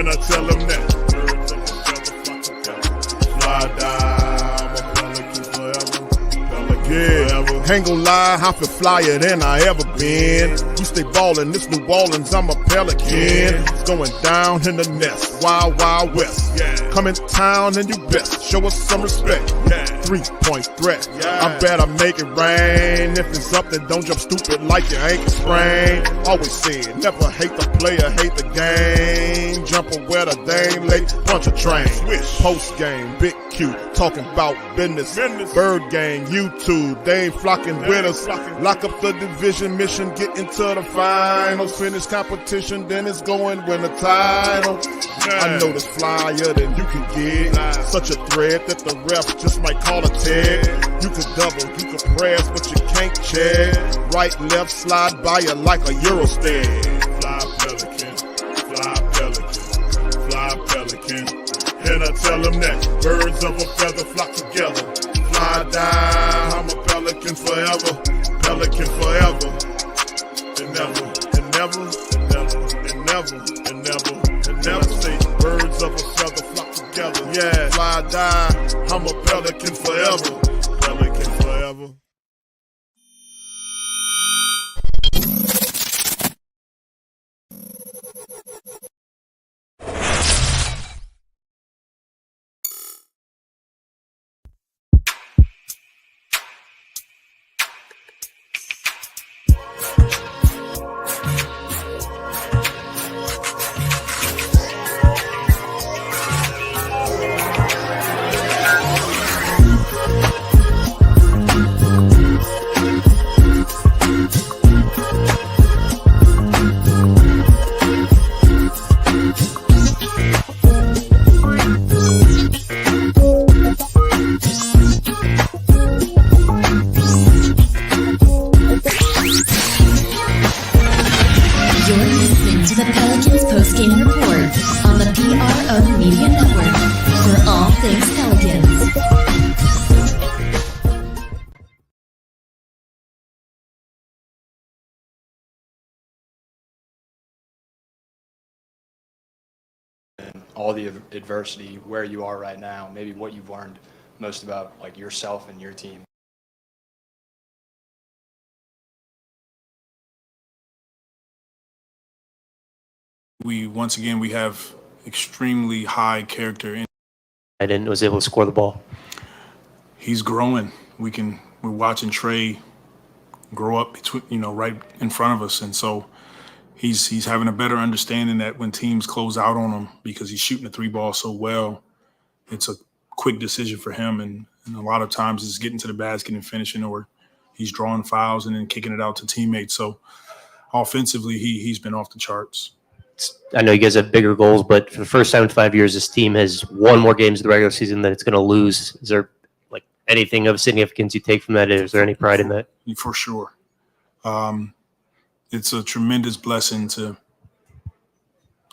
and I tell them that. Birds of a feather flock together. Fly down, I'm a pelican forever. Yeah, ain't gon' lie, I feel flyer than I ever been. We stay ballin', this New Orleans, I'm a pelican. It's going down in the nest, wild, wild west. Come in town and you best, show us some respect. 3-point threat, I better make it rain. If it's up, then don't jump stupid like your ankle sprain. Always said, never hate the player, hate the game. Jumper where the dame late, punch a train. Post game, big Q, talking about business. Bird gang, YouTube, they ain't flocking with us. Lock up the division mission, get into the finals. Finish competition, then it's going win the title. I know this flyer than you can get. Such a threat that the ref just might call a tag. You could double, you could press, but you can't check. Right, left, slide by you like a Eurostep. Fly pelican, fly pelican, fly pelican. And I tell them that birds of a feather flock together. Fly down, I'm a pelican forever, pelican forever. And never, and never, and never, and never, and never, and never say birds of a feather flock together. Yeah, fly down, I'm a pelican forever, pelican forever. All the adversity, where you are right now, maybe what you've learned most about like yourself and your team. Once again, we have extremely high character. And was able to score the ball. He's growing. We're watching Trey grow up between, right in front of us. And so he's having a better understanding that when teams close out on him because he's shooting the three ball so well, it's a quick decision for him. And a lot of times it's getting to the basket and finishing, or he's drawing fouls and then kicking it out to teammates. So offensively, he's been off the charts. I know you guys have bigger goals, but for the first time in 5 years, this team has won more games in the regular season than it's going to lose. Is there like anything of significance you take from that? Is there any pride in that? For sure. It's a tremendous blessing to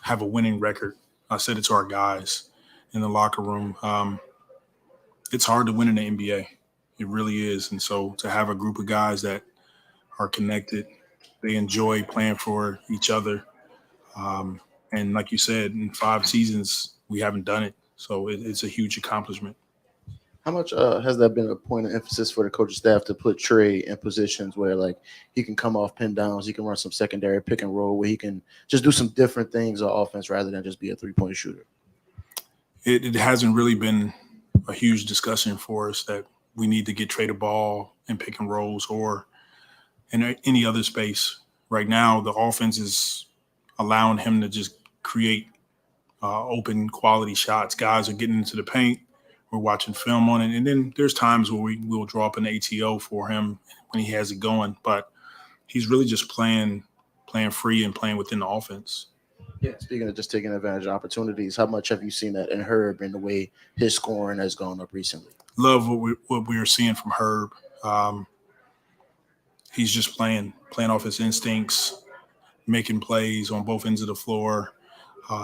have a winning record. I said it to our guys in the locker room. It's hard to win in the NBA. It really is. And so to have a group of guys that are connected, they enjoy playing for each other. And like you said, in 5 seasons, we haven't done it. So it's a huge accomplishment. How much has that been a point of emphasis for the coaching staff to put Trey in positions where, like, he can come off pin downs, he can run some secondary pick and roll, where he can just do some different things on offense rather than just be a three-point shooter? It hasn't really been a huge discussion for us that we need to get Trey the ball in pick and rolls or in any other space. Right now, the offense is allowing him to just create open quality shots. Guys are getting into the paint. We're watching film on it. And then there's times where we'll draw up an ATO for him when he has it going. But he's really just playing free and playing within the offense. Yeah, speaking of just taking advantage of opportunities, how much have you seen that in Herb in the way his scoring has gone up recently? Love what we're seeing from Herb. He's just playing off his instincts, making plays on both ends of the floor.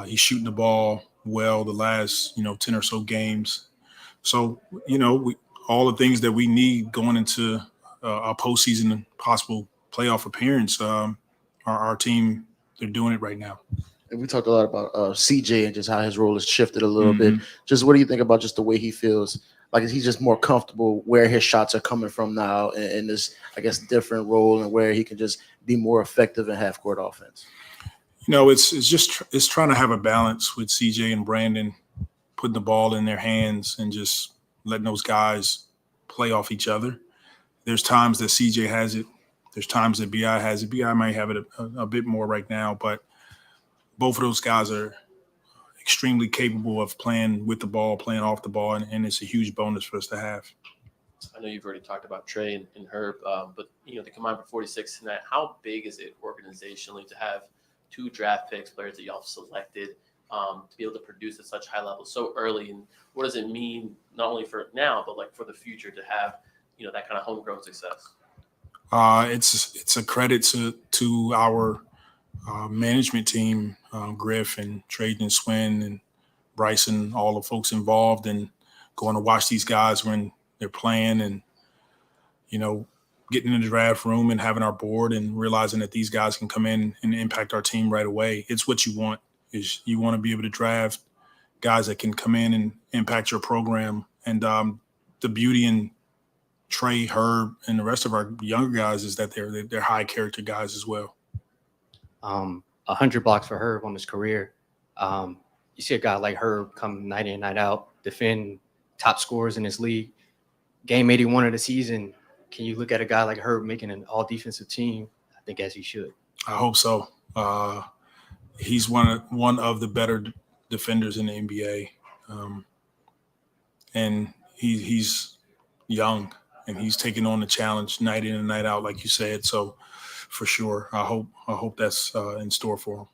He's shooting the ball well the last, 10 or so games. So, all the things that we need going into a postseason and possible playoff appearance, our team, they're doing it right now. And we talked a lot about CJ and just how his role has shifted a little bit. Just what do you think about just the way he feels? Like, is he just more comfortable where his shots are coming from now in this, I guess, different role, and where he can just be more effective in half-court offense? It's trying to have a balance with CJ and Brandon, putting the ball in their hands and just letting those guys play off each other. There's times that CJ has it. There's times that BI has it. BI might have it a bit more right now, but both of those guys are extremely capable of playing with the ball, playing off the ball, and it's a huge bonus for us to have. I know you've already talked about Trey and Herb, but they combined for 46 tonight. How big is it organizationally to have 2 draft picks, players that y'all have selected, to be able to produce at such high levels so early? And what does it mean not only for now, but like for the future to have that kind of homegrown success? It's a credit to our management team, Griff and Traden Swin and Bryson, all the folks involved, and going to watch these guys when they're playing, and getting in the draft room and having our board and realizing that these guys can come in and impact our team right away. It's what you want. Is you want to be able to draft guys that can come in and impact your program. And the beauty in Trey, Herb, and the rest of our younger guys is that they're high character guys as well. 100 blocks for Herb on his career. You see a guy like Herb come night in, night out, defend top scorers in this league. Game 81 of the season, can you look at a guy like Herb making an all-defensive team? I think as he should. I hope so. He's one of the better defenders in the NBA, and he's young, and he's taking on the challenge night in and night out, like you said. So, for sure, I hope that's in store for him.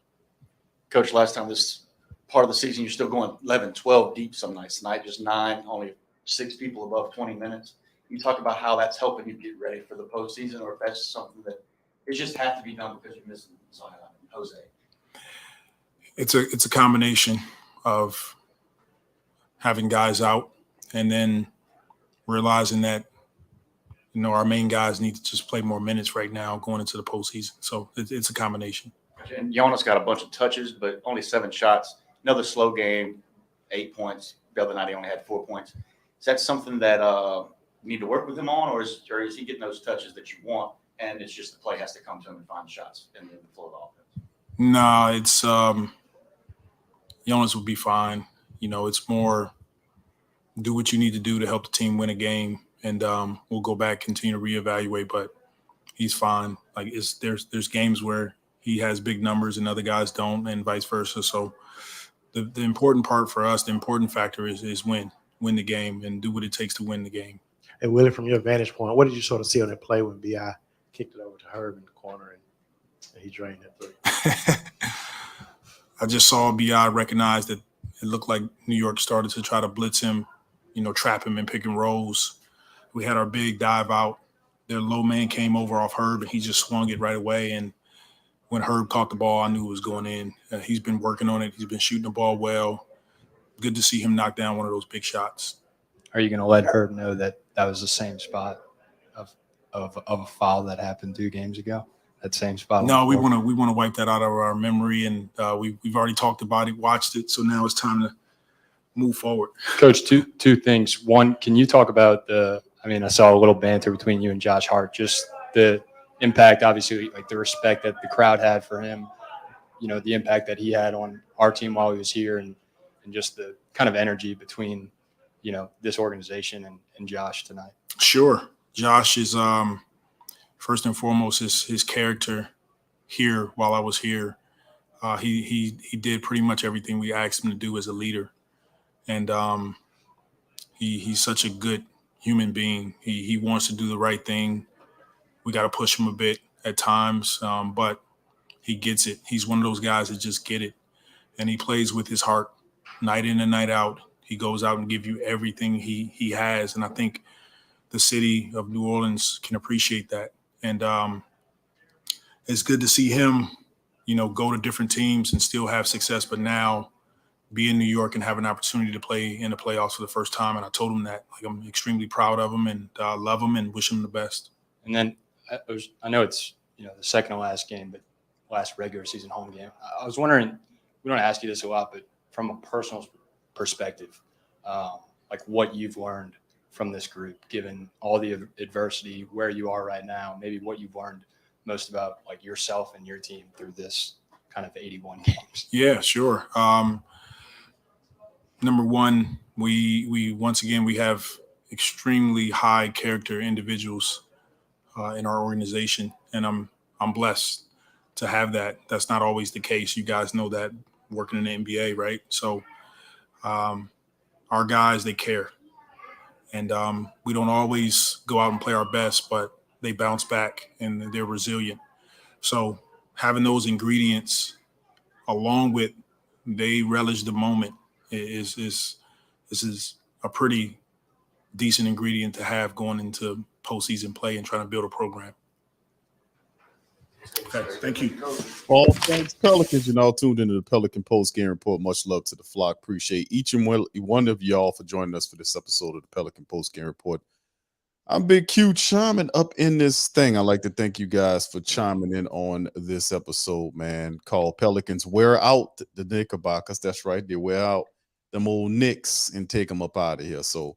Coach, last time this part of the season, you're still going 11, 12 deep some nights. Tonight, just 9, only 6 people above 20 minutes. You talk about how that's helping you get ready for the postseason, or if that's something that it just has to be done because you're missing Zion and Jose. It's a combination of having guys out and then realizing that our main guys need to just play more minutes right now going into the postseason. So it's a combination. And Jonas got a bunch of touches, but only 7 shots. Another slow game, 8 points. The other night he only had 4 points. Is that something that you need to work with him on, or is he getting those touches that you want, and it's just the play has to come to him and find the shots in the flow of the offense? No, it's Jonas will be fine. It's more do what you need to do to help the team win a game, and we'll go back, continue to reevaluate, but he's fine. Like there's games where he has big numbers and other guys don't, and vice versa. So the important part for us, the important factor is win the game and do what it takes to win the game. And Willie, from your vantage point, what did you sort of see on that play when BI kicked it over to Herb in the corner and he drained that three? I just saw BI recognize that it looked like New York started to try to blitz him, trap him in pick and rolls. We had our big dive out. Their low man came over off Herb, and he just swung it right away. And when Herb caught the ball, I knew it was going in. He's been working on it. He's been shooting the ball well. Good to see him knock down one of those big shots. Are you going to let Herb know that was the same spot of a foul that happened 2 games ago? That same spot? No, we want to wipe that out of our memory, and we've already talked about it, watched it, so now it's time to move forward. Coach, two things. One, can you talk about I saw a little banter between you and Josh Hart, just the impact, obviously, like the respect that the crowd had for him, the impact that he had on our team while he was here, and just the kind of energy between, this organization and Josh tonight. Sure. Josh is first and foremost his character here while I was here. He did pretty much everything we asked him to do as a leader. And he's such a good human being. He wants to do the right thing. We got to push him a bit at times, but he gets it. He's one of those guys that just get it. And he plays with his heart night in and night out. He goes out and gives you everything he has. And I think the city of New Orleans can appreciate that. And it's good to see him, go to different teams and still have success, but now be in New York and have an opportunity to play in the playoffs for the first time. And I told him that. Like, I'm extremely proud of him and love him and wish him the best. And then I know it's, the second to last game, but last regular season home game. I was wondering, we don't ask you this a lot, but from a personal perspective, like what you've learned from this group, given all the adversity, where you are right now, maybe what you've learned most about like yourself and your team through this kind of 81 games. Yeah, sure. Number one, we once again, we have extremely high character individuals in our organization, and I'm blessed to have that. That's not always the case. You guys know that working in the NBA, right? So our guys, they care. And we don't always go out and play our best, but they bounce back and they're resilient. So having those ingredients along with they relish the moment is a pretty decent ingredient to have going into postseason play and trying to build a program. Okay, thank you. All thanks, Pelicans. You're now tuned into the Pelican Post Game Report. Much love to the flock. Appreciate each and one of y'all for joining us for this episode of the Pelican Post Game Report. I'm Big Q chiming up in this thing. I'd like to thank you guys for chiming in on this episode, man, called Pelicans Wear Out the Knickerbockers. That's right. They wear out them old Knicks and take them up out of here. So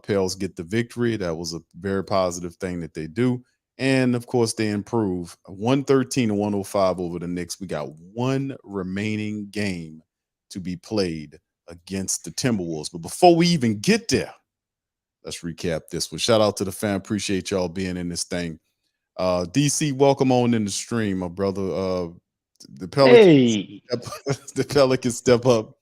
Pels get the victory. That was a very positive thing that they do. And, of course, they improve 113-105 over the Knicks. We got one remaining game to be played against the Timberwolves. But before we even get there, let's recap this one. Shout out to the fan. Appreciate y'all being in this thing. DC, welcome on in the stream, my brother. The Pelicans step up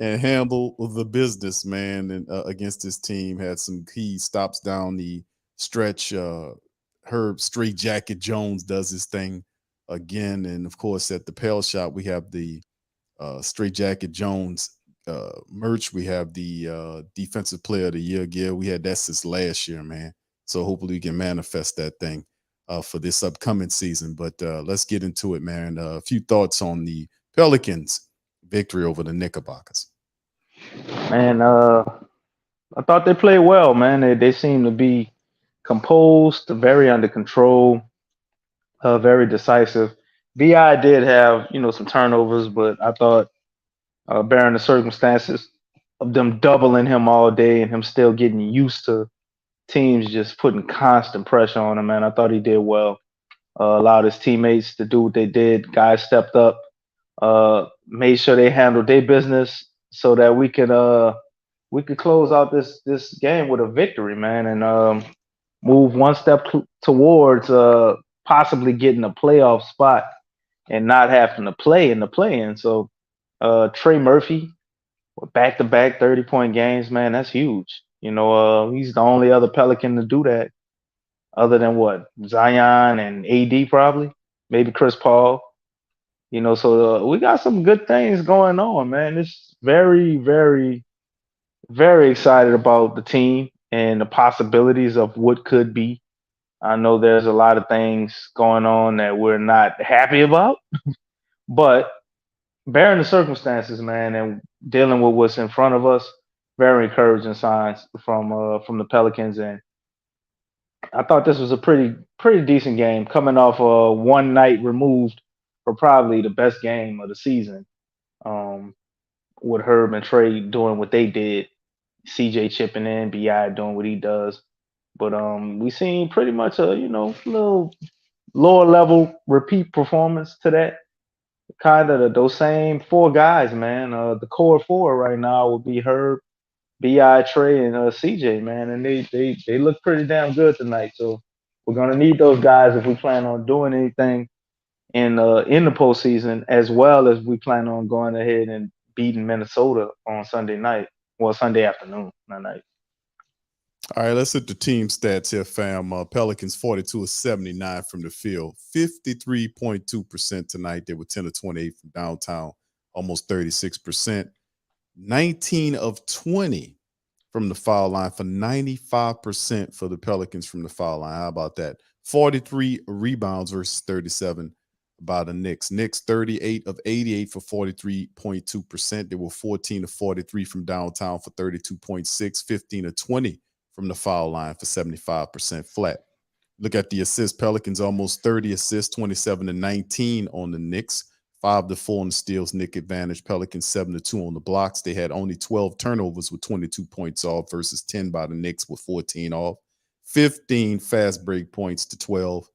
and handle the business, man, and against this team. Had some key stops down the stretch. Herb Straight Jacket Jones does his thing again. And, of course, at the Pale Shop, we have the Straight Jacket Jones merch. We have the Defensive Player of the Year gear. We had that since last year, man. So hopefully we can manifest that thing for this upcoming season. But let's get into it, man. A few thoughts on the Pelicans' victory over the Knickerbockers. Man, I thought they played well, man. They seem to be composed, very under control, very decisive. BI did have, some turnovers, but I thought bearing the circumstances of them doubling him all day and him still getting used to teams just putting constant pressure on him, man, I thought he did well. Allowed his teammates to do what they did. Guys stepped up, made sure they handled their business so that we could close out this game with a victory, man, and move one step towards possibly getting a playoff spot and not having to play in the play-in. So Trey Murphy with back-to-back 30-point games, man, that's huge. He's the only other Pelican to do that other than what? Zion and AD probably, maybe Chris Paul. So we got some good things going on, man. It's very, very, very excited about the team and the possibilities of what could be. I know there's a lot of things going on that we're not happy about, but bearing the circumstances, man, and dealing with what's in front of us, very encouraging signs from the Pelicans. And I thought this was a pretty decent game, coming off one night removed for probably the best game of the season, with Herb and Trey doing what they did. CJ chipping in, BI doing what he does. But we seen pretty much a, little lower level repeat performance to that. Kind of those same four guys, man. The core four right now would be Herb, BI, Trey, and CJ, man. And they look pretty damn good tonight. So we're gonna need those guys if we plan on doing anything in the postseason, as well as we plan on going ahead and beating Minnesota on Sunday night. Well, Sunday afternoon, not night. All right, let's hit the team stats here, fam. Pelicans 42 of 79 from the field, 53.2% tonight. They were 10 of 28 from downtown, almost 36%. 19 of 20 from the foul line for 95% for the Pelicans from the foul line. How about that? 43 rebounds versus 37 by the Knicks. Knicks 38 of 88 for 43.2%. They were 14 of 43 from downtown for 32.6, 15 of 20 from the foul line for 75% flat. Look at the assists. Pelicans almost 30 assists, 27 to 19 on the Knicks, 5-4 on the steals, Knick advantage. Pelicans 7-2 on the blocks. They had only 12 turnovers with 22 points off versus 10 by the Knicks with 14 off. 15 fast break points to 12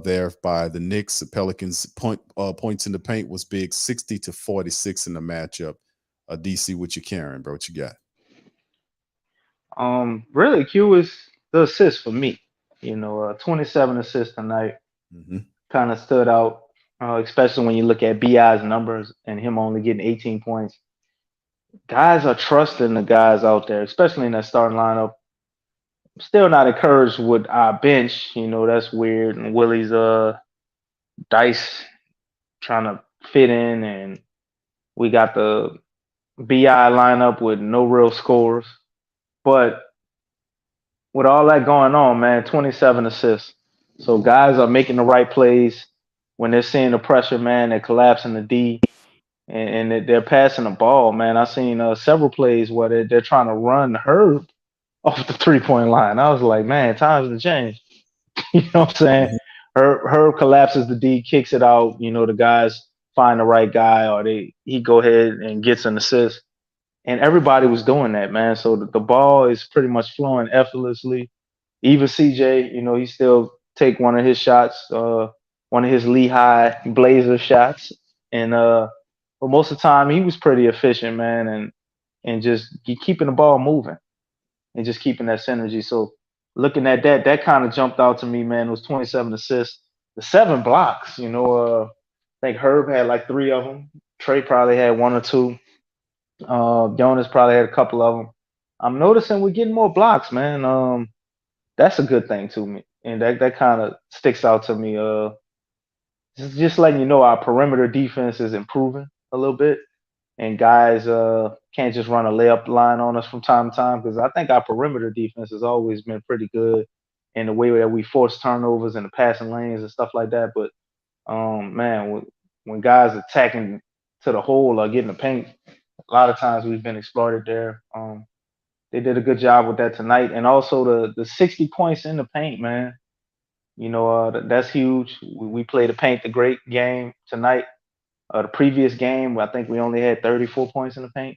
there by the Knicks. The Pelicans points in the paint was big, 60-46 in the matchup. DC, what you carrying, bro? What you got? Really, Q is the assist for me. 27 assists tonight kind of stood out, especially when you look at BI's numbers and him only getting 18 points. Guys are trusting the guys out there, especially in that starting lineup. Still not encouraged with our bench. That's weird. And Willie's dice trying to fit in, and we got the BI lineup with no real scores. But with all that going on, man, 27 assists. So guys are making the right plays when they're seeing the pressure, man. They're collapsing the D, and they're passing the ball, man. I've seen several plays where they're trying to run Herb off the 3-point line. I was like, man, times have changed. You know what I'm saying? Herb collapses the D, kicks it out. The guys find the right guy, or he go ahead and gets an assist. And everybody was doing that, man. So the ball is pretty much flowing effortlessly. Even CJ, he still take one of his shots, one of his Lehigh Blazer shots. And but most of the time he was pretty efficient, man, and just keeping the ball moving and just keeping that synergy. So looking at that kind of jumped out to me, man. It was 27 assists, the 7 blocks. I think Herb had like 3 of them. Trey probably had 1 or 2. Jonas probably had a couple of them. I'm noticing we're getting more blocks, man. That's a good thing to me, and that kind of sticks out to me. Just letting you know our perimeter defense is improving a little bit, and guys can't just run a layup line on us from time to time, because I think our perimeter defense has always been pretty good in the way that we force turnovers in the passing lanes and stuff like that. But man, when guys attacking to the hole or getting the paint, a lot of times we've been exploited there. They did a good job with that tonight. And also the 60 points in the paint, man. That's huge. We played a paint the great game tonight. The previous game, I think we only had 34 points in the paint.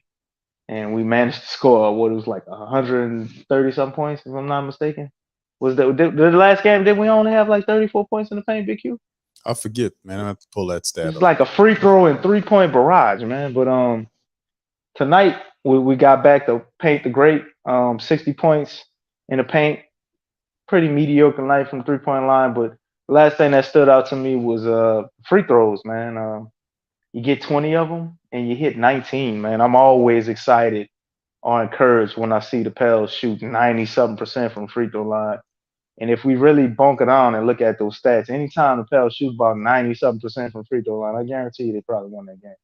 And we managed to score what it was like 130-something points, if I'm not mistaken. Was the last game, did we only have like 34 points in the paint, Big Q? I forget, man. I have to pull that stat It's up. like a free throw and 3-point barrage, man. But tonight we got back to paint the great. 60 points in the paint. Pretty mediocre night from 3-point line. But the last thing that stood out to me was free throws, man. You get 20 of them and you hit 19, man. I'm always excited or encouraged when I see the Pels shoot 90-something% from free throw line. And if we really bunker down and look at those stats, anytime the Pels shoot about 90-something% from free throw line, I guarantee you they probably won that game.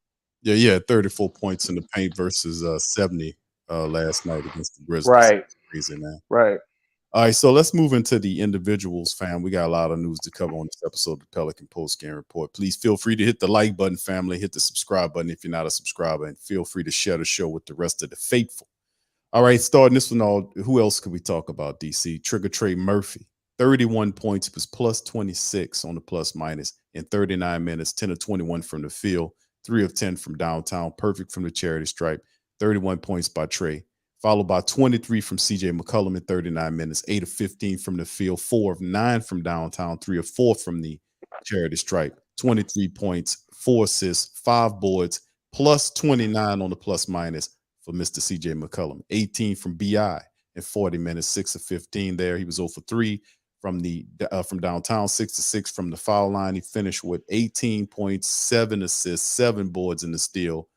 Yeah, 34 points in the paint versus 70 last night against the Grizzlies. Right. Crazy, man. Right. All right, so let's move into the individuals, fam. We got a lot of news to cover on this episode of the Pelican Post Game Report. Please feel free to hit the like button, family. Hit the subscribe button if you're not a subscriber, and feel free to share the show with the rest of the faithful. All right, starting this one all, who else could we talk about, DC? Trigger Trey Murphy, 31 points. He was plus 26 on the plus minus in 39 minutes, 10 of 21 from the field, 3 of 10 from downtown, perfect from the charity stripe, 31 points by Trey. Followed by 23 from CJ McCollum in 39 minutes, 8 of 15 from the field, 4 of 9 from downtown, 3 of 4 from the charity stripe, 23 points, 4 assists, 5 boards, plus 29 on the plus minus for Mr. CJ McCollum, 18 from BI in 40 minutes, 6 of 15 there. He was 0 for 3 from from downtown, 6 to 6 from the foul line. He finished with 18 points, 7 assists, 7 boards in the steal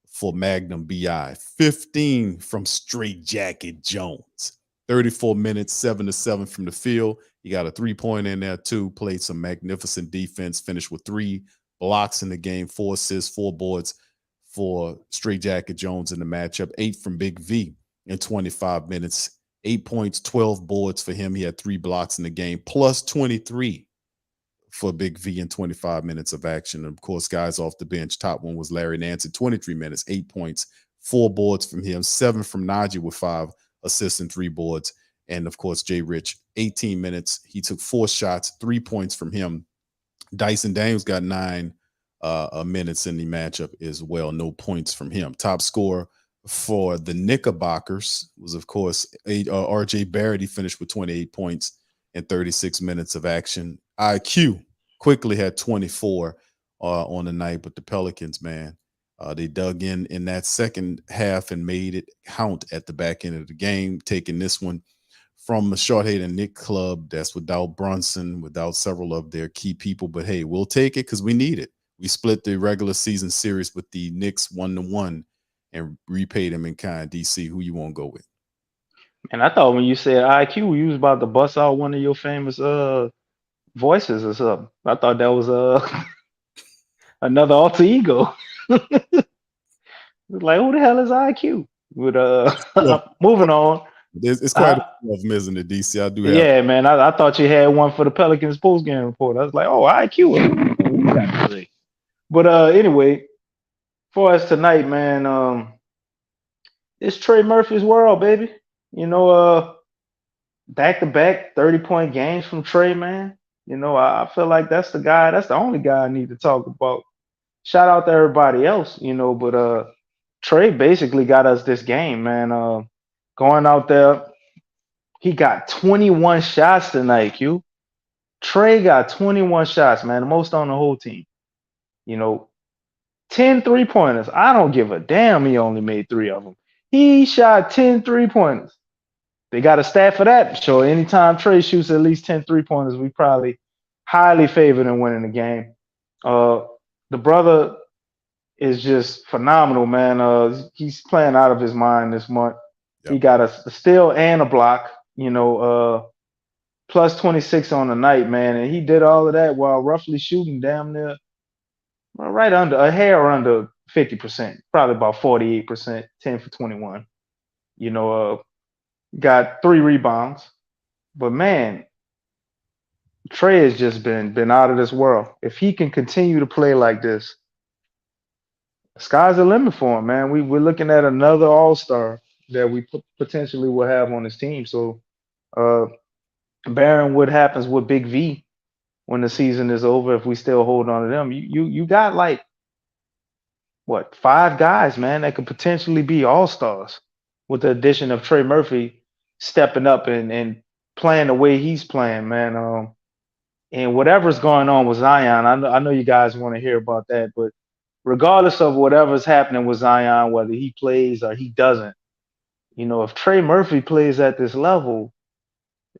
for Magnum BI, 15 from Straight Jacket Jones, 34 minutes, 7 to 7 from the field. He got a 3-point in there too, played some magnificent defense, finished with 3 blocks in the game, 4 assists, 4 boards for Straight Jacket Jones in the matchup, 8 from Big V in 25 minutes, 8 points, 12 boards for him. He had 3 blocks in the game, plus 23 for Big V in 25 minutes of action. And of course, guys off the bench, top one was Larry Nance in 23 minutes, 8 points, 4 boards from him, 7 from Najee with 5 assists and 3 boards. And of course, Jay Rich, 18 minutes. He took 4 shots, 3 points from him. Dyson Daniels got 9 minutes in the matchup as well. No points from him. Top scorer for the Knickerbockers was, of course, RJ Barrett. He finished with 28 points in 36 minutes of action. IQ Quickley had 24 on the night, but the Pelicans, man, they dug in that second half and made it count at the back end of the game, taking this one from the short-hated Knick club that's without Brunson, without several of their key people. But hey, we'll take it because we need it. We split the regular season series with the Knicks 1-1 and repaid them in kind. DC, who you want to go with? And I thought when you said IQ, you was about to bust out one of your famous voices or something. I thought that was another alter ego. Like, who the hell is IQ? But moving on. It's quite a few of them, isn't it, DC? I do have. Yeah, man. I thought you had one for the Pelicans post-game report. I was like, oh, IQ. But anyway, for us tonight, man, it's Trey Murphy's world, baby. You know, back-to-back 30-point games from Trey, man. You know, I feel like that's the guy. That's the only guy I need to talk about. Shout out to everybody else, you know, but Trey basically got us this game, man. Going out there, he got 21 shots tonight, Q. Trey got 21 shots, man, the most on the whole team. You know, 10 3-pointers. I don't give a damn he only made 3 of them. He shot 10 3-pointers. They got a stat for that. So anytime Trey shoots at least 10 3-pointers, we probably highly favored in winning the game. The brother is just phenomenal, man. He's playing out of his mind this month. Yep. He got a steal and a block, you know, plus 26 on the night, man. And he did all of that while roughly shooting damn near right under a hair under 50%, probably about 48%, 10 for 21. You know, got 3 rebounds. But man, Trey has just been out of this world. If he can continue to play like this, sky's the limit for him, man. We're looking at another all-star that we potentially will have on his team. So, bearing what happens with Big V when the season is over, if we still hold on to them, you got like what 5 guys, man, that could potentially be all-stars with the addition of Trey Murphy stepping up and playing the way he's playing, man. And whatever's going on with Zion, I know you guys want to hear about that, but regardless of whatever's happening with Zion, whether he plays or he doesn't, you know, if Trey Murphy plays at this level,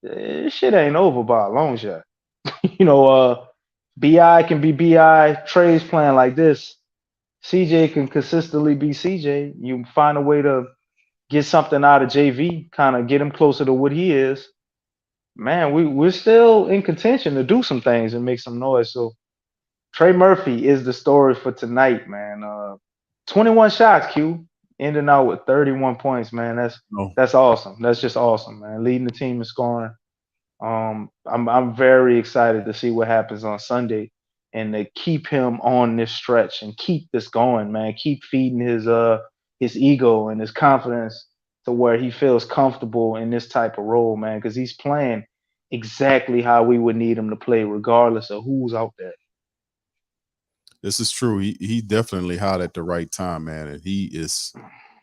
shit ain't over by a long shot. You know, BI can be BI. Trey's playing like this. CJ can consistently be CJ. You find a way to get something out of JV, kind of get him closer to what he is. Man, we're still in contention to do some things and make some noise. So Trey Murphy is the story for tonight, man. 21 shots, Q, ending out with 31 points, man. That's awesome. That's just awesome, man. Leading the team in scoring. I'm very excited to see what happens on Sunday and to keep him on this stretch and keep this going, man. Keep feeding his ego and his confidence to where he feels comfortable in this type of role, man, because he's playing exactly how we would need him to play, regardless of who's out there. This is true. He definitely hot at the right time, man, and he is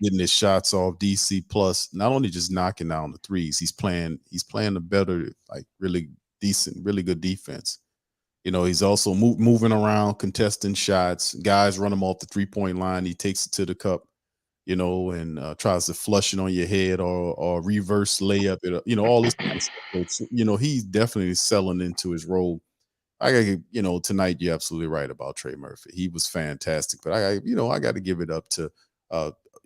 getting his shots off. DC plus not only just knocking down the threes, he's playing a better, like really decent, really good defense. You know, he's also moving around, contesting shots. Guys run him off the 3-point line. He takes it to the cup, you know, and tries to flush it on your head or reverse layup it, you know, all this kind of stuff. So, you know, he's definitely selling into his role. You know, tonight you're absolutely right about Trey Murphy. He was fantastic, but I got to give it up to,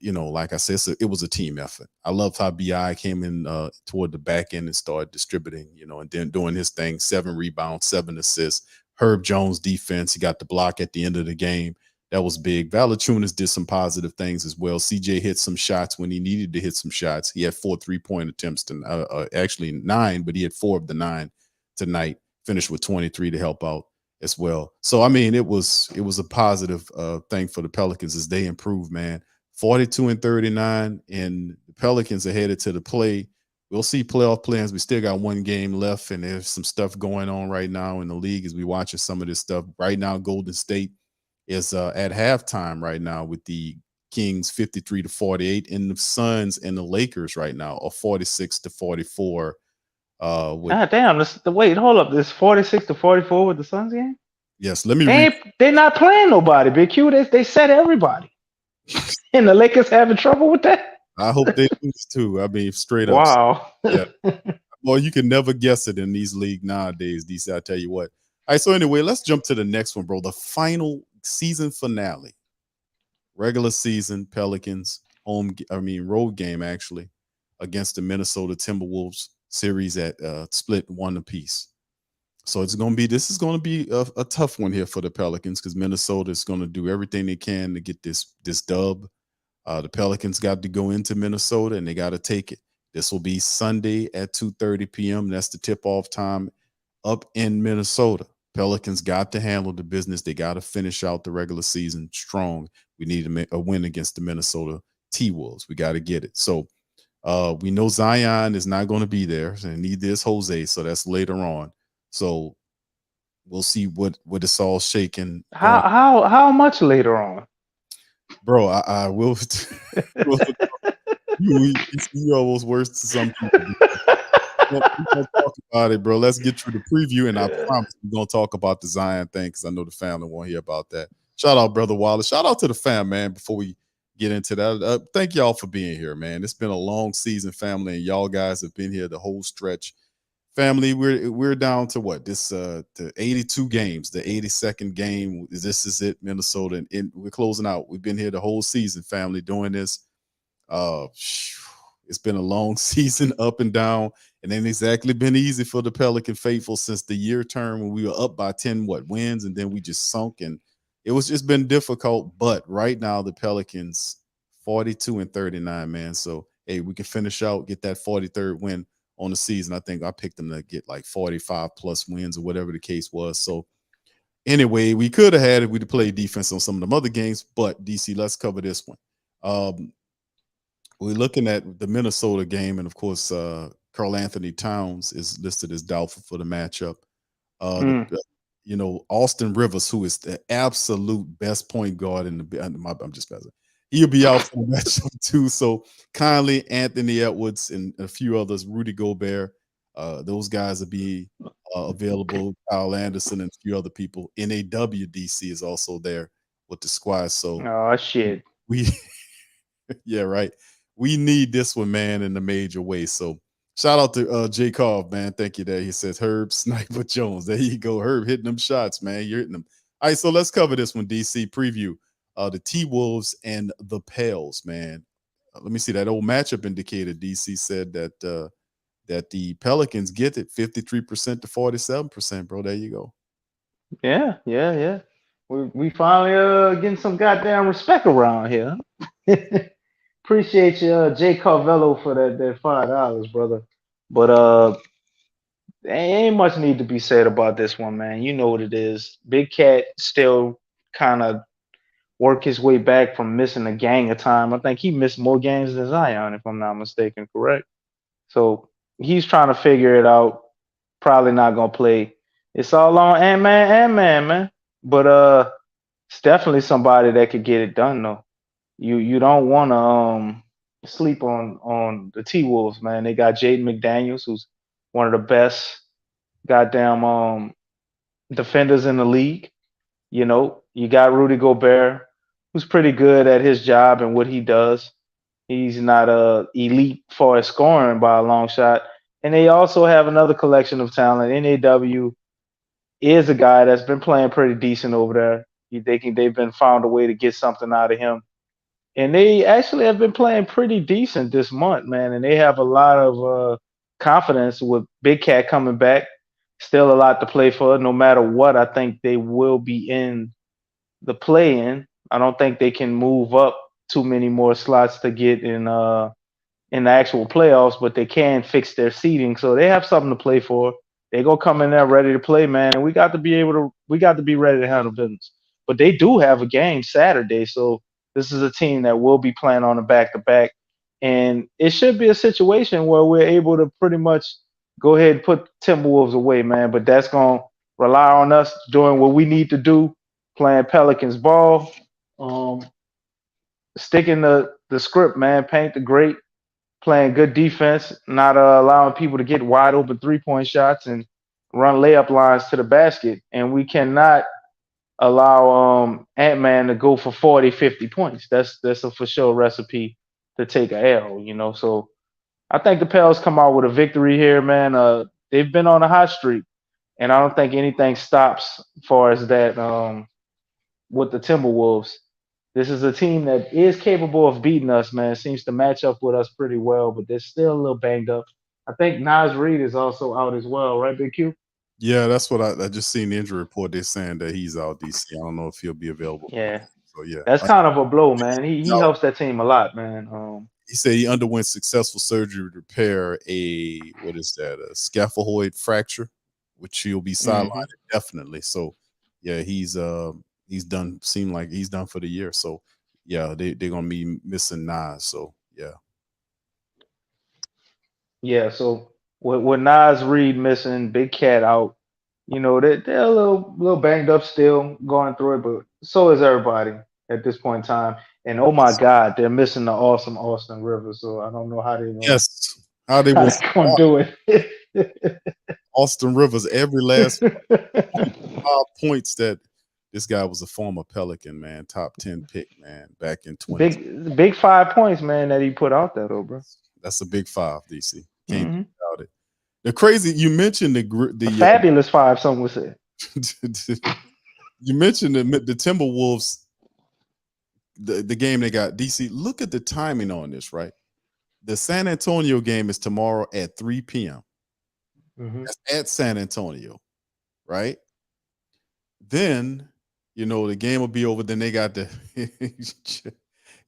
you know, like I said, it was a team effort. I loved how BI came in toward the back end and started distributing, you know, and then doing his thing, 7 rebounds, 7 assists. Herb Jones defense, he got the block at the end of the game. That was big. Valanciunas did some positive things as well. CJ hit some shots when he needed to hit some shots. He had 4 3-point attempts, actually 9, but he had 4 of the 9 tonight. Finished with 23 to help out as well. So, I mean, it was a positive thing for the Pelicans as they improved, man. 42-39, and the Pelicans are headed to the play. We'll see playoff plans. We still got 1 game left, and there's some stuff going on right now in the league as we watching some of this stuff. Right now, Golden State is at halftime right now with the Kings 53-48, and the Suns and the Lakers right now are 46-44. Damn, wait, hold up. This 46-44 with the Suns game? Yes, let me read. They're not playing nobody, Big Q. They set everybody. And the Lakers having trouble with that? I hope they lose too. I mean, straight up. Wow. Yeah. Well, you can never guess it in these leagues nowadays, DC. I tell you what. All right, so anyway, let's jump to the next one, bro. The final season finale. Regular season Pelicans road game actually against the Minnesota Timberwolves series at split 1 apiece. So this is going to be a tough one here for the Pelicans because Minnesota is going to do everything they can to get this dub. The Pelicans got to go into Minnesota and they got to take it. This will be Sunday at 2:30 p.m. That's the tip-off time up in Minnesota. Pelicans got to handle the business. They got to finish out the regular season strong. We need a win against the Minnesota T-Wolves. We got to get it. So we know Zion is not going to be there, and neither is Jose. So that's later on. So we'll see what it's all shaking. How much later on? Bro, I will. you almost worse to some people. We're gonna talk about it, bro. Let's get through the preview, and I promise we're gonna talk about the Zion thing because I know the family won't hear about that. Shout out, Brother Wallace. Shout out to the fam, man. Before we get into that, thank y'all for being here, man. It's been a long season, family, and y'all guys have been here the whole stretch. Family, we're down to what? This the 82 games, the 82nd game. This is it, Minnesota, and we're closing out. We've been here the whole season, family, doing this. It's been a long season, up and down, and ain't exactly been easy for the Pelican faithful since the year turn when we were up by 10 wins, and then we just sunk, and it's been difficult. But right now, the Pelicans 42-39, man. So hey, we can finish out, get that 43rd win on the season. I think I picked them to get like 45 plus wins or whatever the case was. So anyway, we could have had it. We'd play defense on some of them other games, but DC, let's cover this one. We're looking at the Minnesota game, and of course, Karl Anthony Towns is listed as doubtful for the matchup. Austin Rivers, who is the absolute best point guard in the. I'm just messing. He'll be out for the matchup too. So Conley, Anthony Edwards, and a few others, Rudy Gobert, those guys will be available. Kyle Anderson and a few other people. NAWDC is also there with the squad. So shit. Yeah, right. We need this one, man, in a major way. So shout out to J. Carv, man. Thank you there. He says Herb Sniper Jones. There you go. Herb hitting them shots, man. You're hitting them. All right, so let's cover this one, DC. Preview. The T-Wolves and the Pels, man. Let me see. That old matchup indicator, DC said that the Pelicans get it 53% to 47%, bro. There you go. Yeah. We finally getting some goddamn respect around here. Appreciate you, Jay Carvello, for that $5, brother. But ain't much need to be said about this one, man. You know what it is. Big Cat still kind of work his way back from missing a gang of time. I think he missed more games than Zion, if I'm not mistaken, correct? So he's trying to figure it out. Probably not gonna play. It's all on Ant-Man, man. But it's definitely somebody that could get it done, though. You don't want to sleep on the T-Wolves, man. They got Jaden McDaniels, who's one of the best goddamn defenders in the league. You know, you got Rudy Gobert, who's pretty good at his job and what he does. He's not elite for his scoring by a long shot. And they also have another collection of talent. NAW is a guy that's been playing pretty decent over there. They've been found a way to get something out of him. And they actually have been playing pretty decent this month, man. And they have a lot of confidence with Big Cat coming back. Still a lot to play for. No matter what, I think they will be in the play-in. I don't think they can move up too many more slots to get in the actual playoffs, but they can fix their seeding. So they have something to play for. They go come in there ready to play, man. And we got to be ready to handle business. But they do have a game Saturday, so this is a team that will be playing on a back-to-back. And it should be a situation where we're able to pretty much go ahead and put Timberwolves away, man. But that's going to rely on us doing what we need to do, playing Pelicans ball, sticking the script, man. Paint the great, playing good defense, not allowing people to get wide open 3-point shots and run layup lines to the basket. And we cannot allow Ant-Man to go for 40, 50 points. That's a for sure recipe to take a L, you know. So I think the Pels come out with a victory here, man. They've been on a hot streak, and I don't think anything stops as far as that with the Timberwolves. This is a team that is capable of beating us, man. Seems to match up with us pretty well, but they're still a little banged up. I think Nas Reed is also out as well, right, Big Q? Yeah, that's what I just seen the injury report. They're saying that he's out, DC. I don't know if he'll be available. Yeah. So yeah, That's kind of a blow, man. He No. helps that team a lot, man. he said he underwent successful surgery to repair a scaphoid fracture, which he'll be sidelined indefinitely. So yeah, he's done. Seemed like he's done for the year. So yeah, they're gonna be missing Nas. So yeah. Yeah, so with Nas Reed missing, Big Cat out, you know, they're a little banged up still going through it, but so is everybody at this point in time. And oh my God, they're missing the awesome Austin Rivers. So I don't know how they're going to do it. Austin Rivers, every last 5 points that this guy was a former Pelican, man, top 10 pick, man, back in 20. Big 5 points, man, that he put out there, though, bro. That's a big 5, DC. Can't do without it. The crazy, you mentioned the fabulous 5, some would say. You mentioned the Timberwolves, the game they got. DC, look at the timing on this, right? The San Antonio game is tomorrow at 3 p.m. That's at San Antonio, right? Then, you know, the game will be over. Then they got to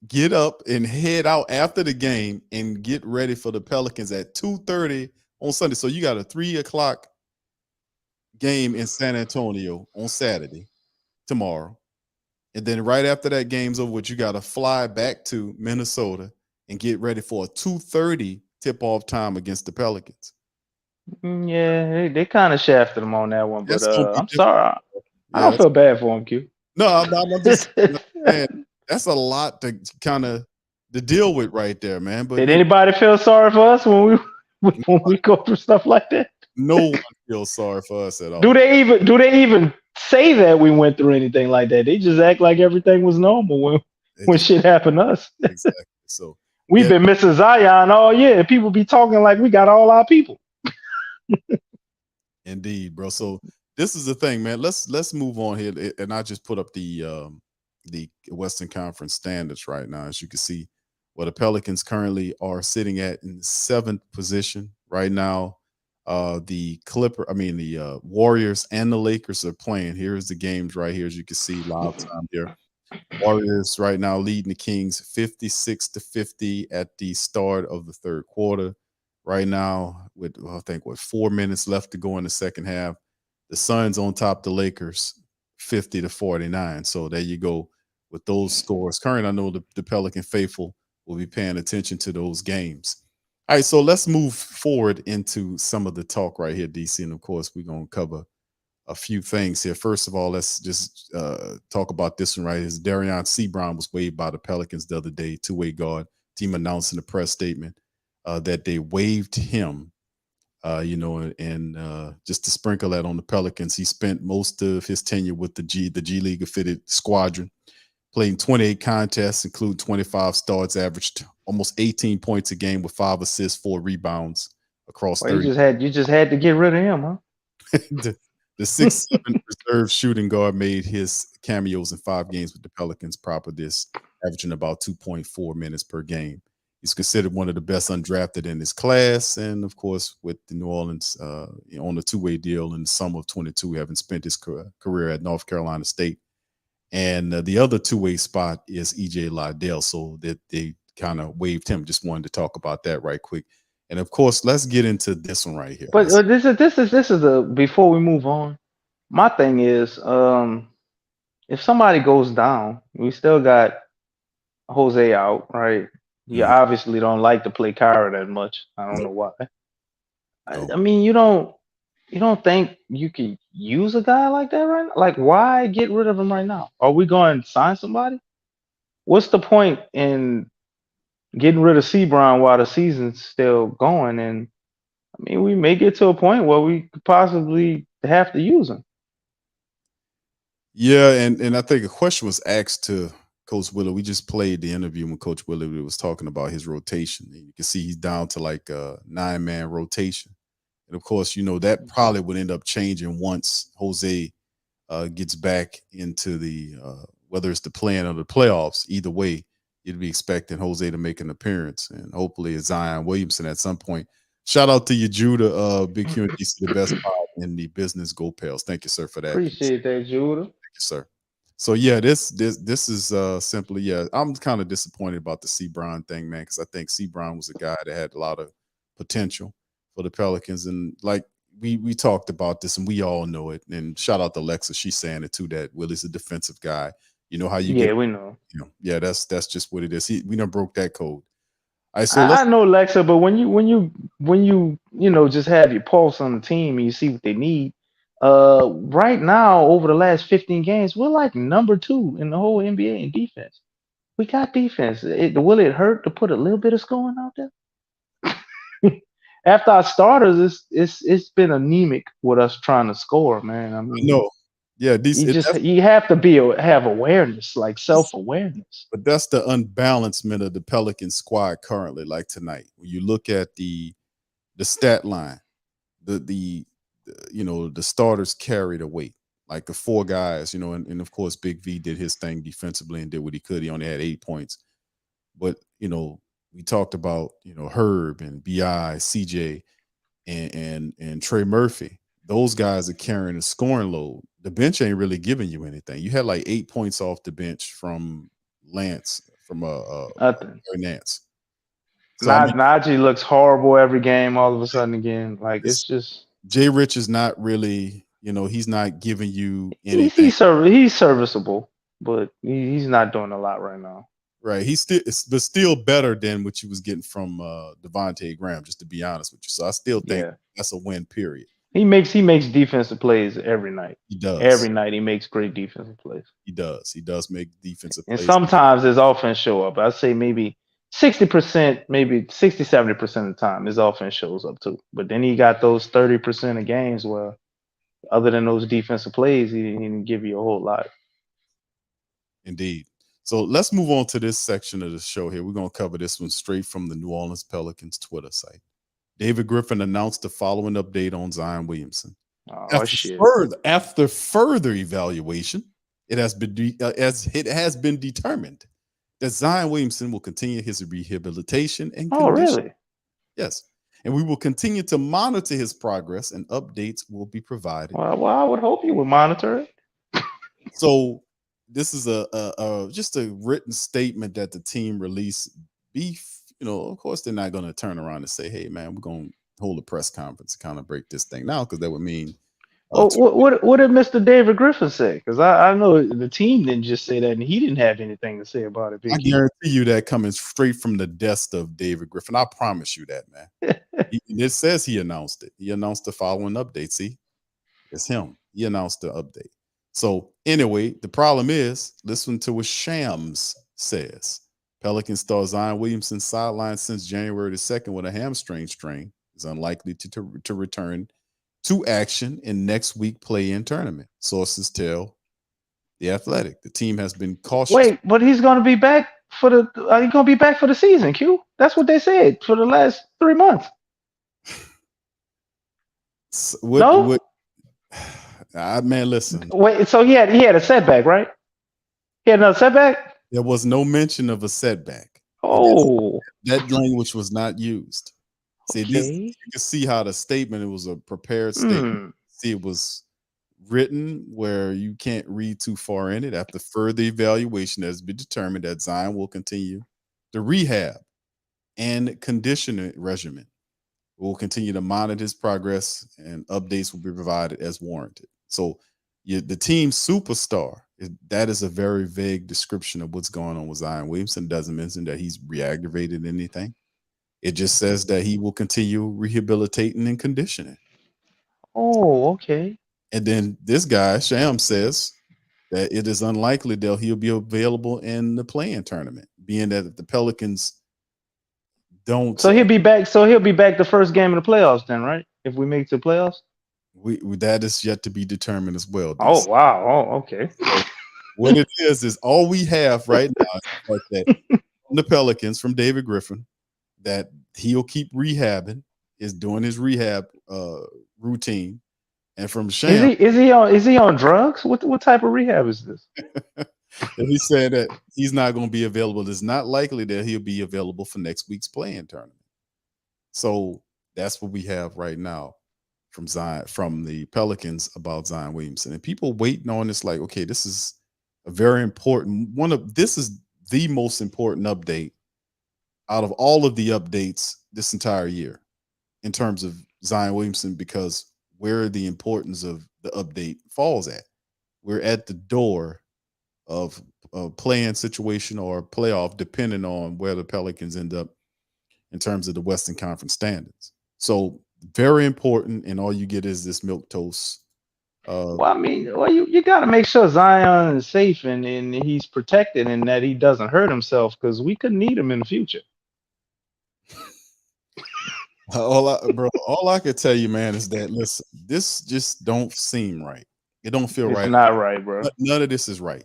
get up and head out after the game and get ready for the Pelicans at 2:30 on Sunday. So you got a 3 o'clock game in San Antonio on Saturday, tomorrow. And then right after that game's over, you got to fly back to Minnesota and get ready for a 2:30 tip-off time against the Pelicans. Yeah, they kind of shafted him on that one, but I'm sorry. I don't feel bad for him, Q. No, I'm just man, that's a lot to kind of to deal with right there, man. But did anybody feel sorry for us when we go through stuff like that? No one feels sorry for us at all. Do they even say that we went through anything like that? They just act like everything was normal when shit happened to us. Exactly. So we've been missing Zion all year. People be talking like we got all our people. Indeed, bro. So this is the thing, man. Let's move on here, and I just put up the Western Conference standards right now. As you can see, where the Pelicans currently are sitting at in the 7th position right now. The Warriors and the Lakers are playing. Here's the games right here, as you can see, live time here. Warriors right now leading the Kings 56-50 at the start of the third quarter. Right now, with 4 minutes left to go in the second half, the Suns on top of the Lakers 50-49. So there you go with those scores. Current, I know the Pelican faithful will be paying attention to those games. All right, so let's move forward into some of the talk right here, DC. And of course, we're going to cover a few things here. First of all, let's just talk about this one right here. Darion C. Brown was waived by the Pelicans the other day, two-way guard. Team announced in a press statement that they waived him, and just to sprinkle that on the Pelicans, he spent most of his tenure with the G League affiliate squadron, playing 28 contests, including 25 starts, averaged almost 18 points a game with 5 assists, 4 rebounds across 30. You just had to get rid of him, huh? The 6'7" reserve shooting guard made his cameos in 5 games with the Pelicans prior to this, averaging about 2.4 minutes per game. He's considered one of the best undrafted in his class, and of course, with the New Orleans on a two-way deal in the summer of 22, having spent his career at North Carolina State. And the other two-way spot is E.J. Liddell, so that they kind of waived him. Just wanted to talk about that right quick. And of course, let's get into this one right here. But this is before we move on. My thing is, if somebody goes down, we still got Jose out, right? You obviously don't like to play Kyra that much. I don't know why. I mean, you don't. You don't think you could use a guy like that right now? Like, why get rid of him right now? Are we going to sign somebody? What's the point in getting rid of Sebron while the season's still going? And I mean, we may get to a point where we could possibly have to use him. Yeah, and I think a question was asked to Coach Willie. We just played the interview when Coach Willie was talking about his rotation. You can see he's down to like a 9-man rotation. And of course, that probably would end up changing once Jose gets back into the whether it's the play-in or the playoffs. Either way, you'd be expecting Jose to make an appearance, and hopefully Zion Williamson at some point. Shout out to you, Judah, Big Q and DC, the best pod in the business. Go Pels. Thank you, sir, for that. Appreciate that, Judah. Thank you, sir. So yeah, this is simply I'm kind of disappointed about the Sebron thing, man, because I think Sebron was a guy that had a lot of potential for the Pelicans, and like we talked about this, and we all know it. And shout out to Lexa, she's saying it too, that Willie's a defensive guy. You know how you get, we know. Yeah, that's just what it is. We done broke that code. All right, so I know, Lexa, but when you just have your pulse on the team and you see what they need, right now over the last 15 games, we're like number 2 in the whole NBA in defense. We got defense. Will it hurt to put a little bit of scoring out there? After our starters, it's been anemic with us trying to score, man. I mean, no, yeah, you have to have awareness, like self-awareness. But that's the unbalancement of the Pelican squad currently. Like tonight, when you look at the stat line, the starters carried a weight. Like the 4 guys, and of course Big V did his thing defensively and did what he could. He only had 8 points, but we talked about Herb and Bi, CJ, and Trey Murphy. Those guys are carrying a scoring load. The bench ain't really giving you anything. You had like 8 points off the bench from Lance, from Nance. So, Najee looks horrible every game. All of a sudden, again, like it's just Jay Rich is not really, he's not giving you anything. He's serviceable, but he's not doing a lot right now. Right, he's still better than what you was getting from Devontae Graham. Just to be honest with you, so I still think that's a win. Period. He makes defensive plays every night. He does. Every night he makes great defensive plays. He does. He does make defensive and plays. And sometimes his offense show up. I'd say maybe 60%, maybe 60, 70% of the time his offense shows up too. But then he got those 30% of games where other than those defensive plays, he didn't give you a whole lot. Indeed. So let's move on to this section of the show here. We're going to cover this one straight from the New Orleans Pelicans Twitter site. David Griffin announced the following update on Zion Williamson. After further evaluation, it has been determined that Zion Williamson will continue his rehabilitation and condition. Really? Yes. And we will continue to monitor his progress, and updates will be provided. Well, I would hope you would monitor it. So this is just a written statement that the team released. Of course, they're not going to turn around and say, "Hey, man, we're going to hold a press conference to kind of break this thing now," because that would mean. What did Mr. David Griffin say? Because I know the team didn't just say that, and he didn't have anything to say about it. I guarantee you that coming straight from the desk of David Griffin. I promise you that, man. It says he announced it. He announced the following update. See, it's him. He announced the update. So anyway, the problem is, listen to what Shams says. Pelican star Zion Williamson sidelined since January the 2nd with a hamstring strain. Is unlikely to return to action in next week play-in tournament. Sources tell The Athletic. The team has been cautious. Wait, but he's going to be back for the season, Q? That's what they said for the last 3 months. Man, listen. Wait, so he had a setback, right? He had another setback? There was no mention of a setback. Oh. That language was not used. See, Okay. you can see how the statement, it was a prepared statement. See, it was written where you can't read too far in it. After further evaluation, it has been determined that Zion will continue the rehab and conditioning regimen. We'll continue to monitor his progress, and updates will be provided as warranted. So the team superstar, that is a very vague description of what's going on with Zion Williamson. Doesn't mention that he's re-aggravated anything. It just says that he will continue rehabilitating and conditioning. Oh, okay. And then this guy, Sham, says that it is unlikely that he'll be available in the play-in tournament, being that if the Pelicans don't. So he'll be back. So he'll be back the first game of the playoffs, then, right? If we make it to the playoffs. We that is yet to be determined as well. Oh wow. Oh, okay. What it is all we have right now is like that from the Pelicans, from David Griffin, that he'll keep rehabbing, is doing his rehab routine, and from Sham, Is he on drugs? What type of rehab is this? and he said that he's not going to be available. It's not likely that he'll be available for next week's play-in tournament. So that's what we have right now from the Pelicans about Zion Williamson, and people waiting on this. Like, okay, this is a very important this is the most important update out of all of the updates this entire year in terms of Zion Williamson, because where the importance of the update falls at. We're at the door of a play-in situation or a playoff, depending on where the Pelicans end up in terms of the Western Conference standings. So very important, and all you get is this milquetoast. Well, I mean, you got to make sure Zion is safe and he's protected and that he doesn't hurt himself, because we could need him in the future. All I could tell you, man, is that listen, this just don't seem right. It don't feel right. It's not right, bro. None of this is right.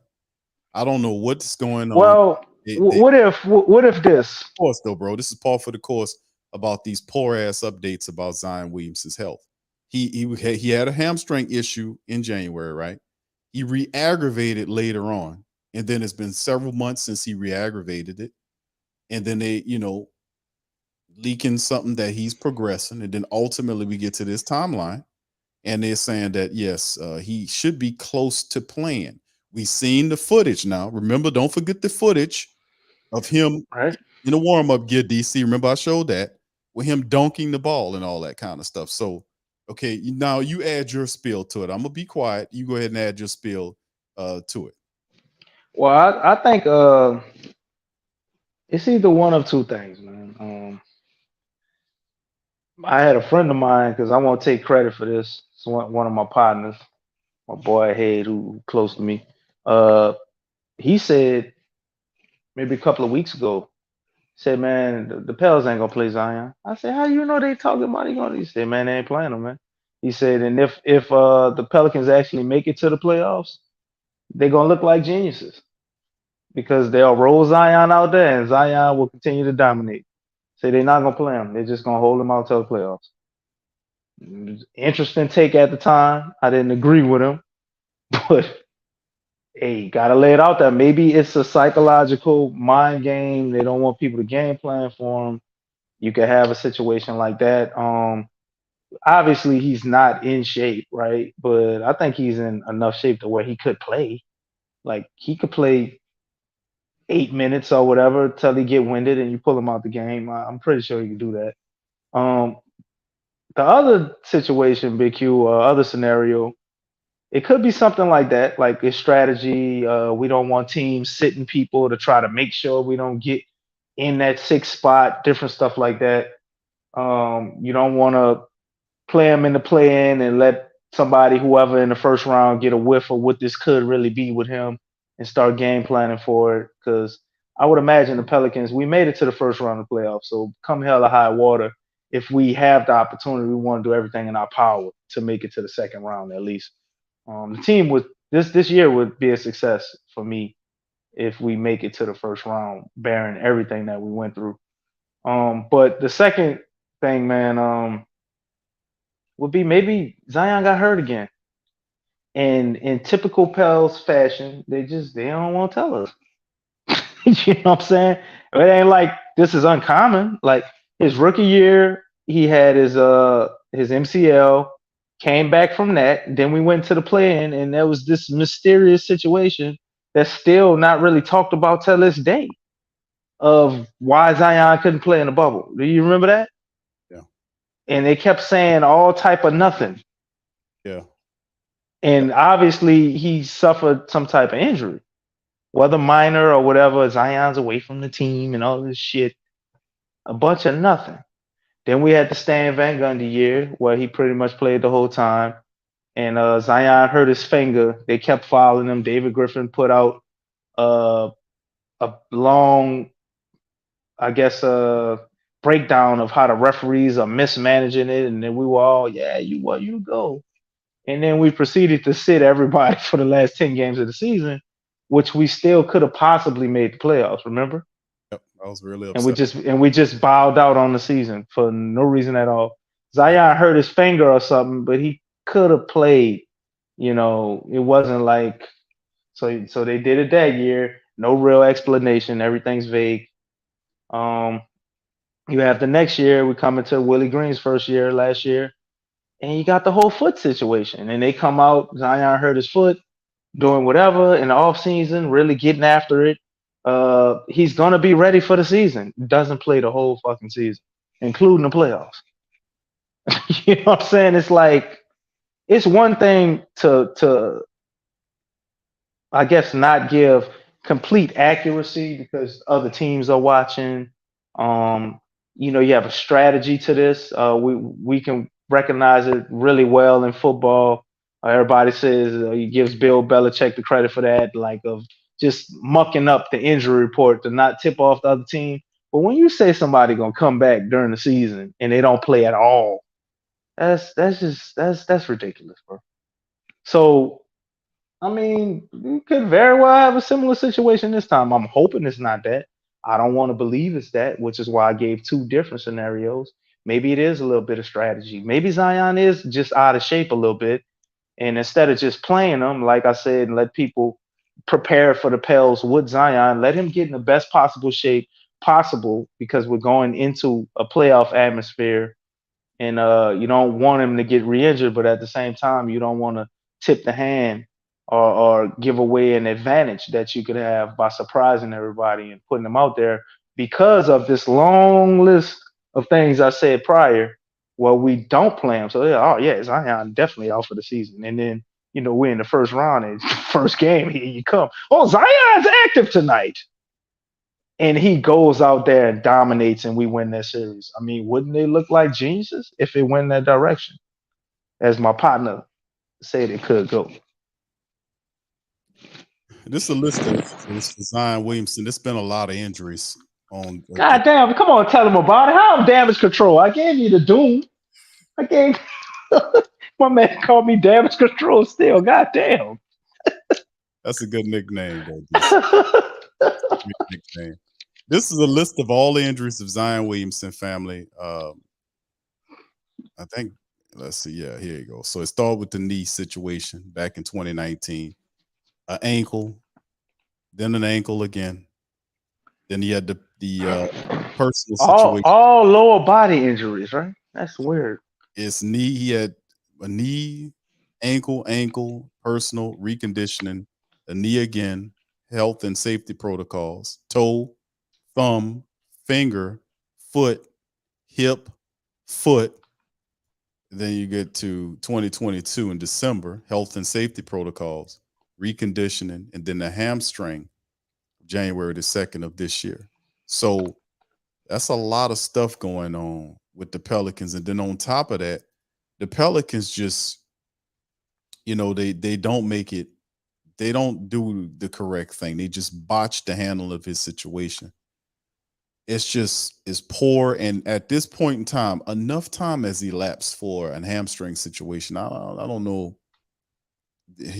I don't know what's going on. Well, what if this? Of course, though, bro. This is par for the course about these poor ass updates about Zion Williamson's health. He had a hamstring issue in January, right? He re-aggravated later on, and then it's been several months since he re-aggravated it, and then they, leaking something that he's progressing, and then ultimately we get to this timeline, and they're saying that yes, he should be close to playing. We've seen the footage now. Remember, don't forget the footage of him in the warm-up gear, DC. Remember, I showed that with him dunking the ball and all that kind of stuff. So, okay, now you add your spill to it. I'm gonna be quiet. You go ahead and add your spill to it. Well, I think it's either one of two things, man. I had a friend of mine, because I won't take credit for this. It's one of my partners, my boy Hayde, who close to me. He said maybe a couple of weeks ago, said, man, the Pels ain't gonna play Zion. I said, how you know they talking about he said, man, they ain't playing him, man. He said, and if the Pelicans actually make it to the playoffs, they're gonna look like geniuses, because they'll roll Zion out there and Zion will continue to dominate. Say they're not gonna play him. They're just gonna hold him out till the playoffs. Interesting take at the time. I didn't agree with him, but hey, you gotta lay it out there. Maybe it's a psychological mind game. They don't want people to game plan for him. You could have a situation like that. Obviously he's not in shape, right? But I think he's in enough shape to where he could play. Like, he could play 8 minutes or whatever till he get winded and you pull him out the game. I'm pretty sure he can do that. The other situation, Big Q, other scenario, it could be something like that, like a strategy. We don't want teams sitting people to try to make sure we don't get in that 6th spot, different stuff like that. You don't want to play him in the play-in and let somebody, whoever in the first round, get a whiff of what this could really be with him and start game planning for it. Because I would imagine the Pelicans, we made it to the first round of the playoffs. So come hell or high water, if we have the opportunity, we want to do everything in our power to make it to the second round at least. The team would this year would be a success for me if we make it to the first round, bearing everything that we went through. But the second thing, man, would be maybe Zion got hurt again. And in typical Pels fashion, they don't want to tell us. You know what I'm saying? It ain't like this is uncommon. Like, his rookie year, he had his MCL, came back from that. Then we went to the play-in, and there was this mysterious situation that's still not really talked about till this day of why Zion couldn't play in the bubble. Do you remember that? Yeah. And they kept saying all type of nothing. Yeah. And obviously he suffered some type of injury, whether minor or whatever. Zion's away from the team and all this shit. A bunch of nothing. Then we had the Stan Van Gundy year where he pretty much played the whole time. And Zion hurt his finger. They kept fouling him. David Griffin put out a long, I guess, breakdown of how the referees are mismanaging it. And then we were all, yeah, you go. And then we proceeded to sit everybody for the last 10 games of the season, which we still could have possibly made the playoffs, remember? Yep, I was really upset. And we just bowed out on the season for no reason at all. Zion hurt his finger or something, but he could have played. You know, it wasn't like so they did it that year. No real explanation. Everything's vague. You have the next year, we come into Willie Green's first year last year, and you got the whole foot situation. And they come out, Zion hurt his foot, doing whatever in the offseason, really getting after it. He's gonna be ready for the season. Doesn't play the whole fucking season, including the playoffs. You know what I'm saying? It's like it's one thing to I guess not give complete accuracy because other teams are watching. You know, you have a strategy to this. We can recognize it really well in football. Everybody says he gives Bill Belichick the credit for that, like of just mucking up the injury report to not tip off the other team. But when you say somebody gonna come back during the season and they don't play at all, that's ridiculous, bro. So I mean, we could very well have a similar situation this time. I'm hoping it's not that. I don't want to believe it's that, which is why I gave two different scenarios. Maybe it is a little bit of strategy. Maybe Zion is just out of shape a little bit. And instead of just playing him, like I said, and let people prepare for the Pels with Zion, let him get in the best possible shape possible because we're going into a playoff atmosphere. And you don't want him to get re-injured, but at the same time, you don't want to tip the hand or give away an advantage that you could have by surprising everybody and putting them out there because of this long list of things I said prior. Well, we don't play him. So, Zion definitely out for the season. And then, you know, we're in the first round and first game, here you come. Oh, Zion's active tonight. And he goes out there and dominates and we win that series. I mean, wouldn't they look like geniuses if it went in that direction? As my partner said it could go. This is a list of Zion Williamson. There's been a lot of injuries on. God damn! Come on, tell him about it. How I'm damage control? I gave you the doom. I gave my man called me damage control. Still, god damn. That's a good nickname, though. Nickname. This is a list of all the injuries of Zion Williamson family. I think. Let's see. Yeah, here you go. So it started with the knee situation back in 2019. An ankle, then an ankle again. Then he had the personal situation. All lower body injuries, right? That's weird. His knee, he had a knee, ankle, personal reconditioning, a knee again, health and safety protocols, toe, thumb, finger, foot, hip, foot. Then you get to 2022 in December, health and safety protocols, reconditioning, and then the hamstring, January the 2nd of this year. So that's a lot of stuff going on with the Pelicans. And then on top of that, the Pelicans just, you know, they don't make it, they don't do the correct thing. They just botch the handle of his situation. It's poor. And at this point in time, enough time has elapsed for a hamstring situation. I don't know how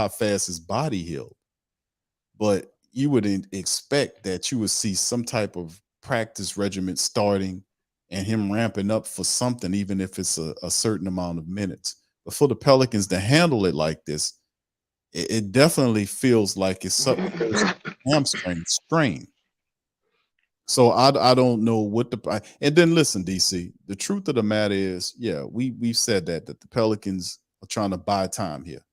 fast his body healed, but you would expect that you would see some type of practice regimen starting and him ramping up for something, even if it's a certain amount of minutes. But for the Pelicans to handle it like this, it definitely feels like it's something hamstring strain. So I don't know what and then listen, DC, the truth of the matter is, yeah, we've said that the Pelicans are trying to buy time here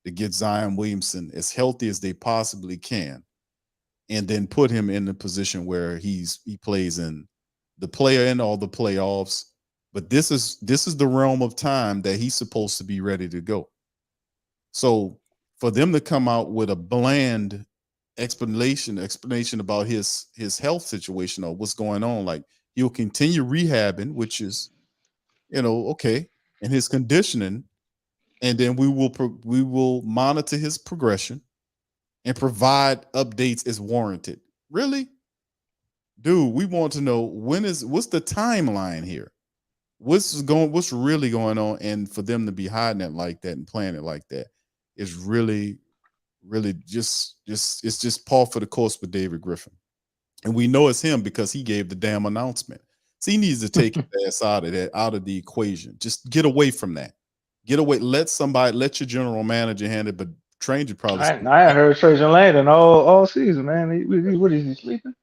to get Zion Williamson as healthy as they possibly can, and then put him in the position where he plays in the player in all the playoffs. But this is the realm of time that he's supposed to be ready to go. So for them to come out with a bland explanation about his health situation or what's going on, like He'll continue rehabbing, which is, okay, and his conditioning, and then we will monitor his progression and provide updates as warranted. Really? Dude, we want to know what's the timeline here? What's really going on? And for them to be hiding it like that and playing it like that is really, really just it's just par for the course with David Griffin. And we know it's him because he gave the damn announcement. So he needs to take his ass out of the equation. Just get away from that. Get away. Let your general manager handle it, but Tranger probably. I heard Trajan Landon all season, man. What is he sleeping?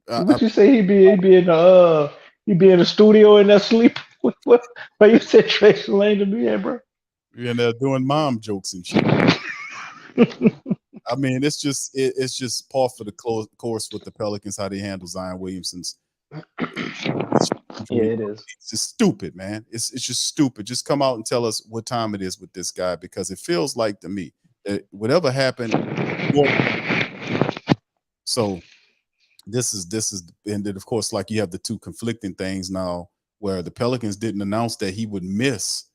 What you say he be in the studio in that sleep? What you said Trajan Landon be at, bro? And they're doing mom jokes and shit. I mean, it's just par for the course with the Pelicans, how they handle Zion Williamson's. Yeah, it is. It's just stupid, man. It's just stupid. Just come out and tell us what time it is with this guy, because it feels like to me that whatever happened. So this is, and then of course, like you have the two conflicting things now, where the Pelicans didn't announce that he would miss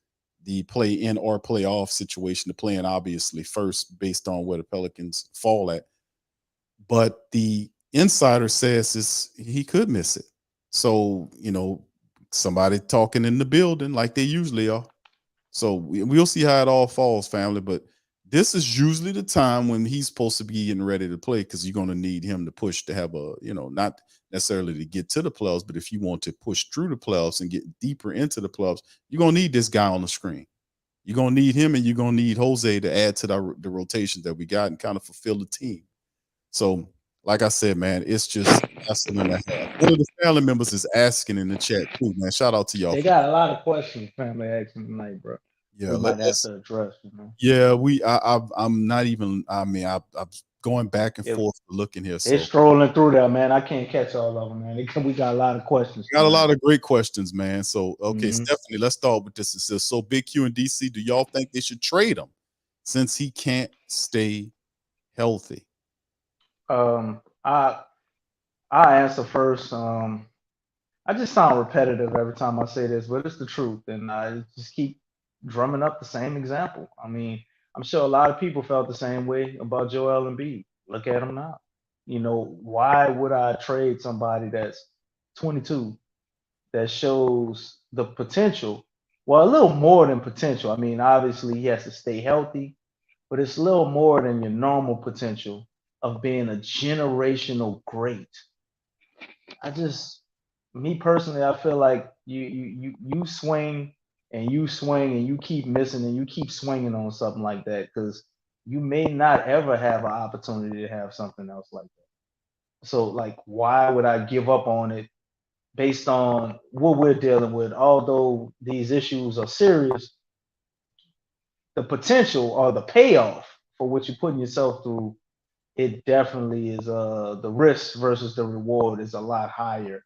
the play-in or playoff situation, the play-in obviously first based on where the Pelicans fall at. But the insider says he could miss it. So, somebody talking in the building like they usually are. So we'll see how it all falls, family. But this is usually the time when he's supposed to be getting ready to play, because you're going to need him to push to have not necessarily to get to the playoffs, but if you want to push through the playoffs and get deeper into the playoffs, you're going to need this guy on the screen. You're going to need him, and you're going to need Jose to add to the rotation that we got and kind of fulfill the team. So, like I said, man, it's just one of the family members is asking in the chat too, man. Shout out to y'all. They got a lot of questions family asking tonight, bro. Yeah, we might have to address, Yeah, I'm not even. I mean, I'm going back and forth looking here. So they're strolling through there, man. I can't catch all of them, man. We got a lot of questions. Got a lot of great questions, man. So okay, Stephanie, let's start with this. It says, so Big Q and DC, do y'all think they should trade him since he can't stay healthy? I answer first. I just sound repetitive every time I say this, but it's the truth, and I just keep drumming up the same example. I mean, I'm sure a lot of people felt the same way about Joel Embiid. Look at him now. Why would I trade somebody that's 22 that shows the potential? Well, a little more than potential. I mean, obviously he has to stay healthy, but it's a little more than your normal potential of being a generational great. Me personally, I feel like you swing and you keep missing and you keep swinging on something like that, because you may not ever have an opportunity to have something else like that. So, like, why would I give up on it based on what we're dealing with? Although these issues are serious, the potential or the payoff for what you're putting yourself through, it definitely is the risk versus the reward is a lot higher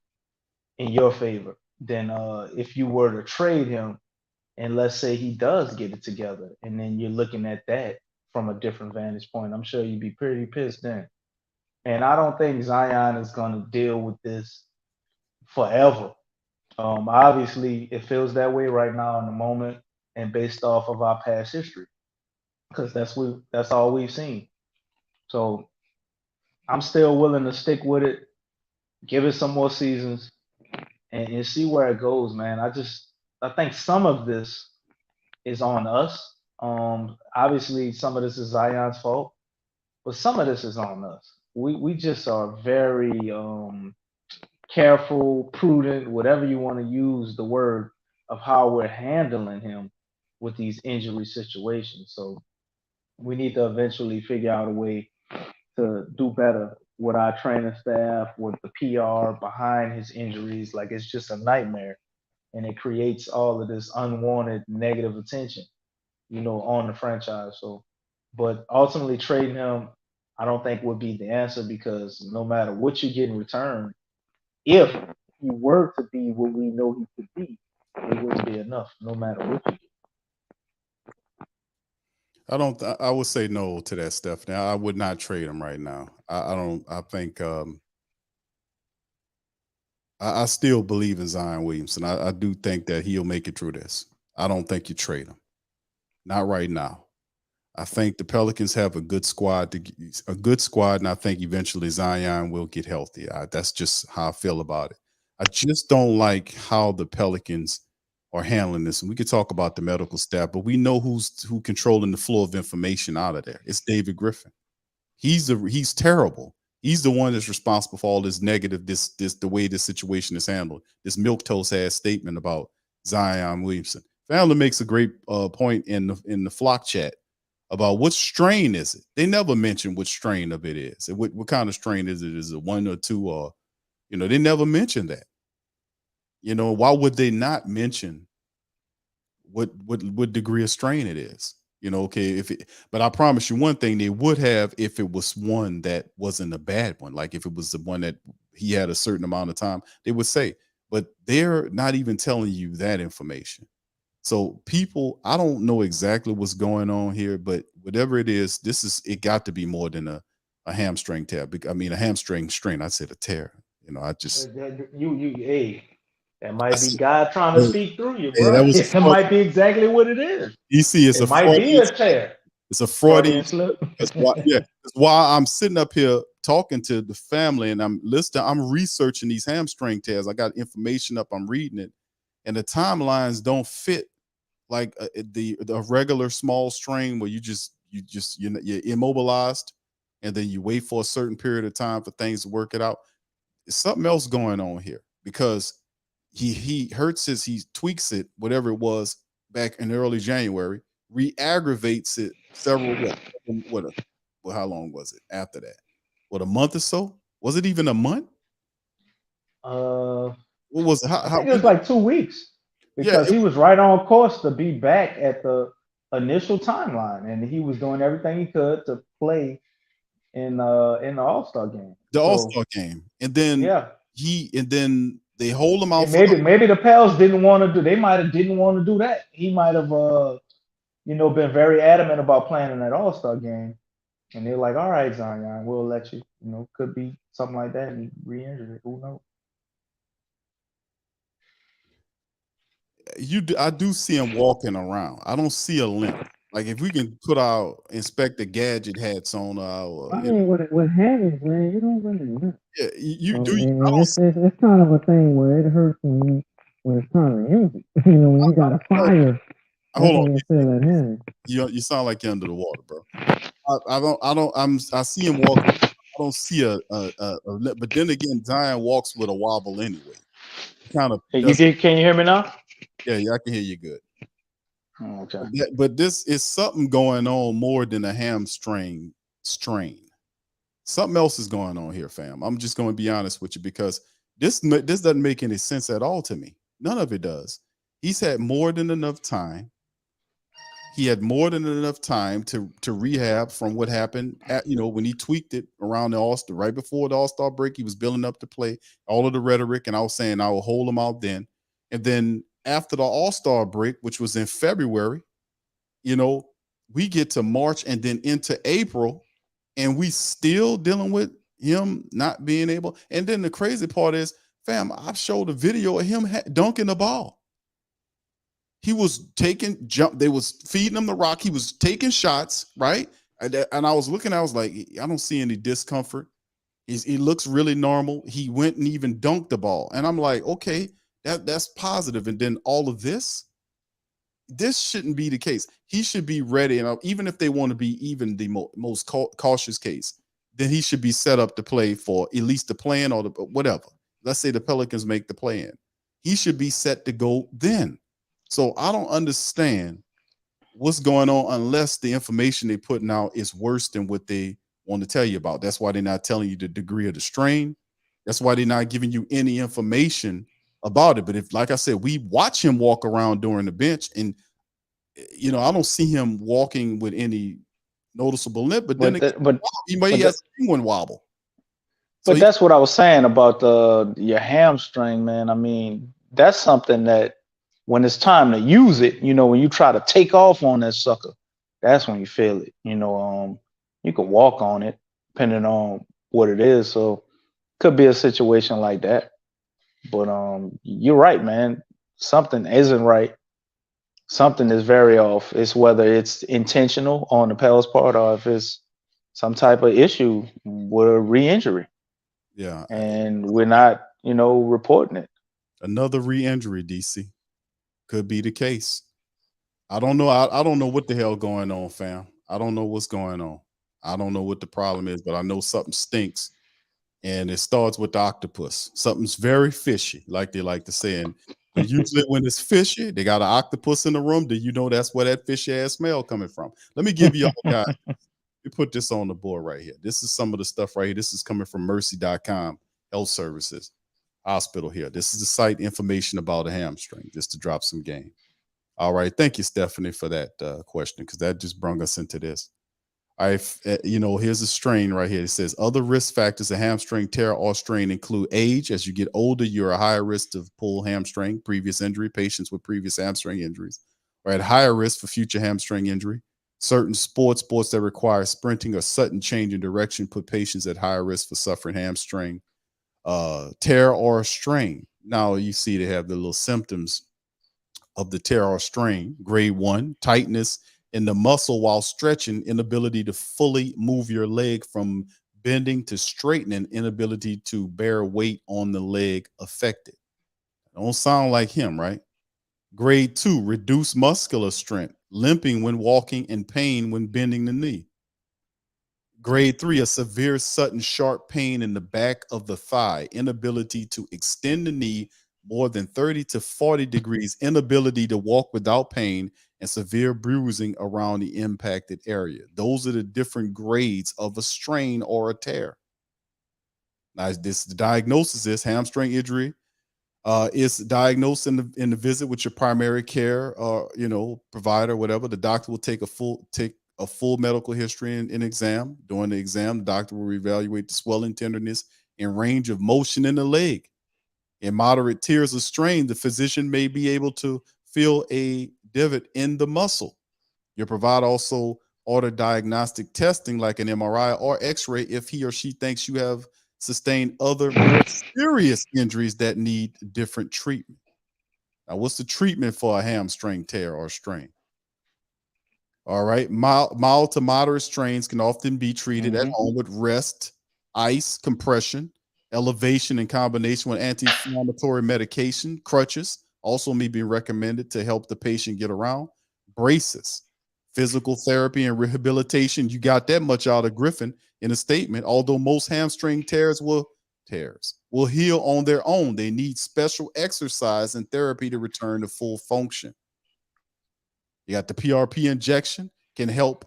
in your favor than if you were to trade him and let's say he does get it together, and then you're looking at that from a different vantage point. I'm sure you'd be pretty pissed then. And I don't think Zion is going to deal with this forever. Obviously, it feels that way right now in the moment and based off of our past history, because that's all we've seen. So I'm still willing to stick with it, give it some more seasons, and see where it goes, man. I think some of this is on us. Obviously, some of this is Zion's fault, but some of this is on us. We just are very careful, prudent, whatever you want to use the word, of how we're handling him with these injury situations. So we need to eventually figure out a way to do better with our training staff, with the PR behind his injuries. Like, it's just a nightmare, and it creates all of this unwanted negative attention, on the franchise. So, but ultimately trading him, I don't think would be the answer, because no matter what you get in return, if he were to be what we know he could be, it wouldn't be enough, no matter what you get. I would say no to that, Stephanie. I would not trade him right now. I I still believe in Zion Williamson. I do think that he'll make it through this. I don't think you trade him. Not right now. I think the Pelicans have a good squad, and I think eventually Zion will get healthy. That's just how I feel about it. I just don't like how the Pelicans are handling this. And we could talk about the medical staff, but we know who's controlling the flow of information out of there. It's David Griffin. He's terrible. He's the one that's responsible for all this negative, the way this situation is handled. This milquetoast ass statement about Zion Williamson. Fowler makes a great point in the flock chat about what strain is it. They never mention what strain of it is. What kind of strain is it? Is it 1 or 2 or, they never mention that. Why would they not mention what degree of strain it is? But I promise you one thing, they would have if it was one that wasn't a bad one. Like if it was the one that he had a certain amount of time, they would say, but they're not even telling you that information. So people, I don't know exactly what's going on here, but whatever it is, it got to be more than a hamstring tear. I mean, a hamstring strain. I said a tear. I just Hey, that might be God trying to speak through you, hey, bro. It might be exactly what it is. You see, it might be a tear. It's a Freudian slip. That's why I'm sitting up here talking to the family and I'm listening. I'm researching these hamstring tears. I got information up. I'm reading it, and the timelines don't fit like the regular small strain where you're immobilized, and then you wait for a certain period of time for things to work it out. There's something else going on here because he hurts he tweaks it, whatever it was back in early January, re-aggravates it several how long was it after that? What, a month or so? Was it even a month? What was it? I think it was like 2 weeks because he was right on course to be back at the initial timeline, and he was doing everything he could to play in the All-Star game. All-Star game, and then they hold him out. Maybe the Pels didn't want to do. They might have didn't want to do that. He might have been very adamant about playing in that All-Star game, and they're like, "All right, Zion, we'll let you." Could be something like that, and he re-injured it. Who knows? I do see him walking around. I don't see a limp. Like if we can put our Inspector Gadget hats on, what happens, man? You don't really limp. Yeah, it's kind of a thing where it hurts when it's time to use it. When you got a fire. Hold on. You sound like you're under the water, bro. I see him walking. I don't see a but then again, Zion walks with a wobble anyway. Kind of. Can you hear me now? Yeah, I can hear you good. Oh, okay. But this is something going on more than a hamstring strain. Something else is going on here, fam. I'm just going to be honest with you because this doesn't make any sense at all to me. None of it does. He's had more than enough time. He had more than enough time to rehab from what happened when he tweaked it around the All-Star, right before the All-Star break. He was building up to play all of the rhetoric, and I was saying I will hold him out then. And then after the All-Star break, which was in February, we get to March and then into April, and we still dealing with him not being able. And then the crazy part is, fam, I've showed a video of him dunking the ball. He was they was feeding him the rock. He was taking shots, right? And I was looking, I was like, I don't see any discomfort. He looks really normal. He went and even dunked the ball. And I'm like, okay, that's positive. And then all of this shouldn't be the case. He should be ready. And even if they want to be even the most cautious case, then he should be set up to play for at least the play-in or whatever. Let's say the Pelicans make the play-in. He should be set to go then. So I don't understand what's going on unless the information they're putting out is worse than what they want to tell you about. That's why they're not telling you the degree of the strain. That's why they're not giving you any information about it. But if, like I said, we watch him walk around during the bench, and I don't see him walking with any noticeable limp. But then he has a penguin wobble. But that's what I was saying about your hamstring, man. I mean, that's something that when it's time to use it, when you try to take off on that sucker, that's when you feel it. You can walk on it depending on what it is. So could be a situation like that. But you're right, man. Something isn't right. Something is very off. It's whether it's intentional on the Pels' part or if it's some type of issue with a re-injury, Yeah. and we're not, reporting it. Another re-injury, DC. Could be the case. I don't know. I don't know what the hell going on, fam. I don't know what's going on. I don't know what the problem is, but I know something stinks. And it starts with the octopus. Something's very fishy, like they like to say. And usually when it's fishy, they got an octopus in the room. Do you know that's where that fishy ass smell coming from? Let me give you all guys. We put this on the board right here. This is some of the stuff right here. This is coming from mercy.com, health services, hospital here. This is the site information about a hamstring, just to drop some game. All right. Thank you, Stephanie, for that question, because that just brought us into this. Here's a strain right here. It says other risk factors of hamstring tear or strain include age. As you get older, you're a higher risk of pull hamstring, previous injury. Patients with previous hamstring injuries are at higher risk for future hamstring injury. Certain sports that require sprinting or sudden change in direction put patients at higher risk for suffering hamstring tear or strain. Now you see they have the little symptoms of the tear or strain. Grade 1, tightness in the muscle while stretching, inability to fully move your leg from bending to straightening, inability to bear weight on the leg affected. Don't sound like him, right? Grade 2, reduced muscular strength, limping when walking and pain when bending the knee. Grade 3, a severe sudden sharp pain in the back of the thigh, inability to extend the knee more than 30 to 40 degrees, inability to walk without pain, and severe bruising around the impacted area. Those are the different grades of a strain or a tear. Now, the diagnosis is hamstring injury. Is diagnosed in the visit with your primary care, provider, whatever. The doctor will take a full medical history and exam. During the exam, the doctor will evaluate the swelling, tenderness, and range of motion in the leg. In moderate tears or strain, the physician may be able to feel a divot in the muscle. Your provider also order diagnostic testing like an MRI or X-ray if he or she thinks you have sustained other more serious injuries that need different treatment. Now, what's the treatment for a hamstring tear or strain? All right, mild to moderate strains can often be treated at home with rest, ice, compression, elevation in combination with anti-inflammatory medication. Crutches also may be recommended to help the patient get around. Braces, physical therapy and rehabilitation. You got that much out of Griffin in a statement. Although most hamstring tears will heal on their own, they need special exercise and therapy to return to full function. You got the PRP injection, can help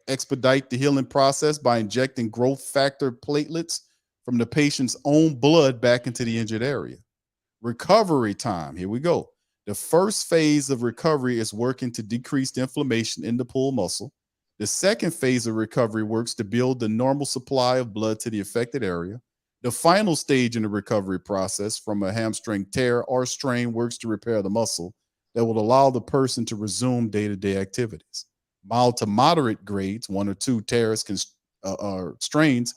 expedite the healing process by injecting growth factor platelets from the patient's own blood back into the injured area. Recovery time, here we go. The first phase of recovery is working to decrease the inflammation in the pull muscle. The second phase of recovery works to build the normal supply of blood to the affected area. The final stage in the recovery process from a hamstring tear or strain works to repair the muscle that will allow the person to resume day-to-day activities. Mild to moderate grades, 1 or 2 tears or strains,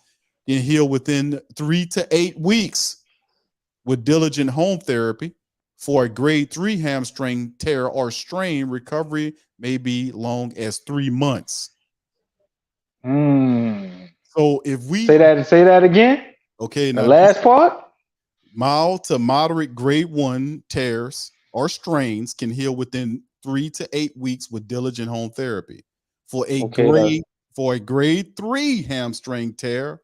can heal within 3 to 8 weeks with diligent home therapy. For a grade 3 hamstring tear or strain, recovery may be long as 3 months. So if we say that again. Okay, the now last part. Mild to moderate grade 1 tears or strains can heal within 3 to 8 weeks with diligent home therapy. For a grade 3 hamstring tear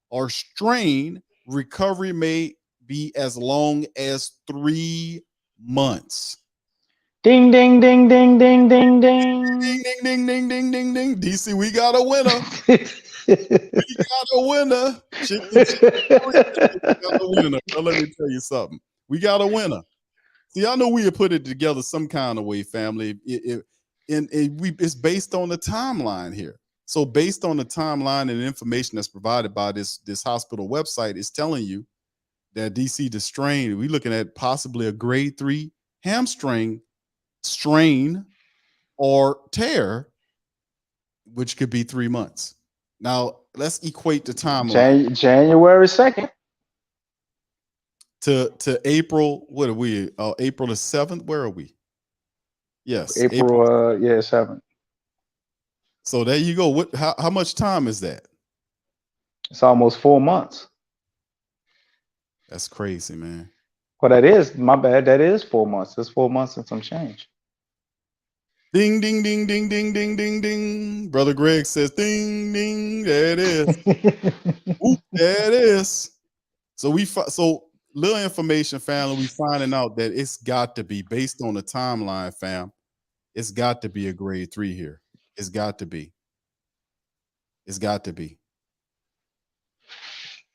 or strain, recovery may be as long as 3 months. Ding ding ding ding ding ding ding ding ding ding ding ding ding. DC, we got a winner. We got a winner. We got a winner. Now, let me tell you something. We got a winner. See, I know we had put it together some kind of way, family. It's based on the timeline here. So based on the timeline and information that's provided by this hospital website, it's telling you that DC, the strain, we're looking at possibly a grade 3 hamstring strain or tear, which could be 3 months. Now, let's equate the timeline. January 2nd. to April. What are we? April the 7th. Where are we? Yes, April 7th. So there you go. What? How much time is that? It's almost 4 months. That's crazy, man. Well, that is my bad. That is 4 months. That's 4 months and some change. Ding ding ding ding ding ding ding ding. Brother Greg says ding ding. There it is. Ooh, there it is. So little information, family. We finding out that it's got to be based on the timeline, fam. It's got to be a grade 3 here. It's got to be. It's got to be.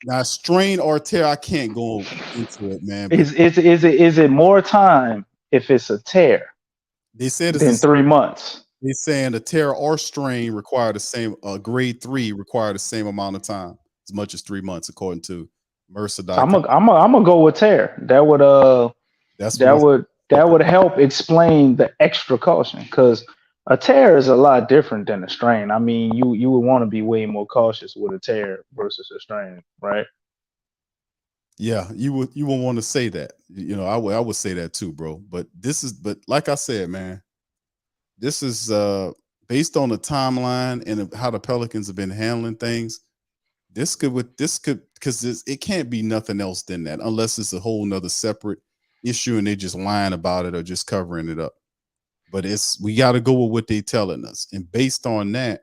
Now, strain or tear, I can't go into it, man. Is it more time if it's a tear? They said it's in 3 months. They're saying a tear or strain require the same. Grade 3 require the same amount of time, as much as 3 months, according to Mercer. I'm gonna go with tear. That would help explain the extra caution, because a tear is a lot different than a strain. I mean, you would want to be way more cautious with a tear versus a strain, right? Yeah, you would want to say that. I would say that too, bro. But like I said, man, this is based on the timeline and how the Pelicans have been handling things. This could because it can't be nothing else than that, unless it's a whole nother separate issue and they just lying about it or just covering it up. But we got to go with what they're telling us, and based on what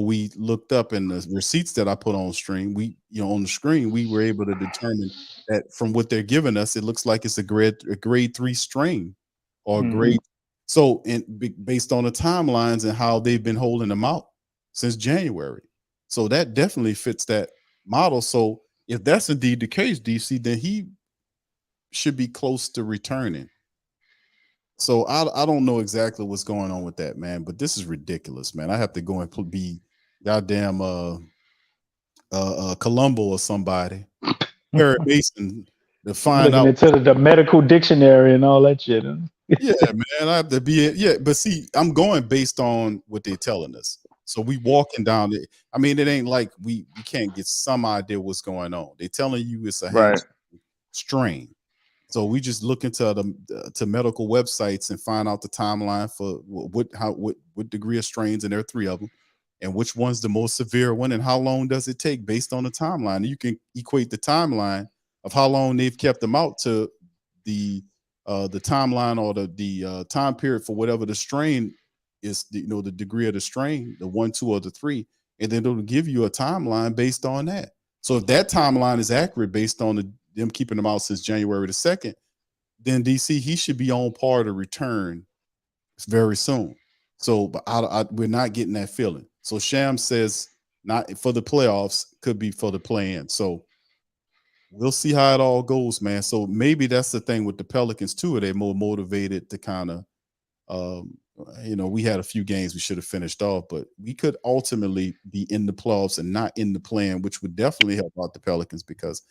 we looked up in the receipts that I put on stream, on the screen, we were able to determine that from what they're giving us, it looks like it's a grade 3 strain or grade. So, based on the timelines and how they've been holding them out since January, so that definitely fits that model. So, if that's indeed the case, DC, then he should be close to returning. So I don't know exactly what's going on with that, man, but this is ridiculous, man. I have to go and be goddamn Columbo or somebody, Barrett Mason, to find Looking out into the medical dictionary and all that shit. Yeah, man, I have to be it. Yeah, but see, I'm going based on what they're telling us. So we walking down it. I mean, it ain't like we can't get some idea what's going on. They're telling you it's a hamstring strain. So we just look into to medical websites and find out the timeline for what degree of strains, and there are 3 of them, and which one's the most severe one, and how long does it take based on the timeline. And you can equate the timeline of how long they've kept them out to the timeline or the time period for whatever the strain is, the degree of the strain, the 1, 2, or the 3, and then it'll give you a timeline based on that. So if that timeline is accurate based on them keeping them out since January the 2nd, then DC, he should be on par to return very soon. So but we're not getting that feeling. So Sham says not for the playoffs, could be for the play-in. So we'll see how it all goes, man. So maybe that's the thing with the Pelicans too. Are they more motivated to kind of, we had a few games we should have finished off, but we could ultimately be in the playoffs and not in the play-in, which would definitely help out the Pelicans because,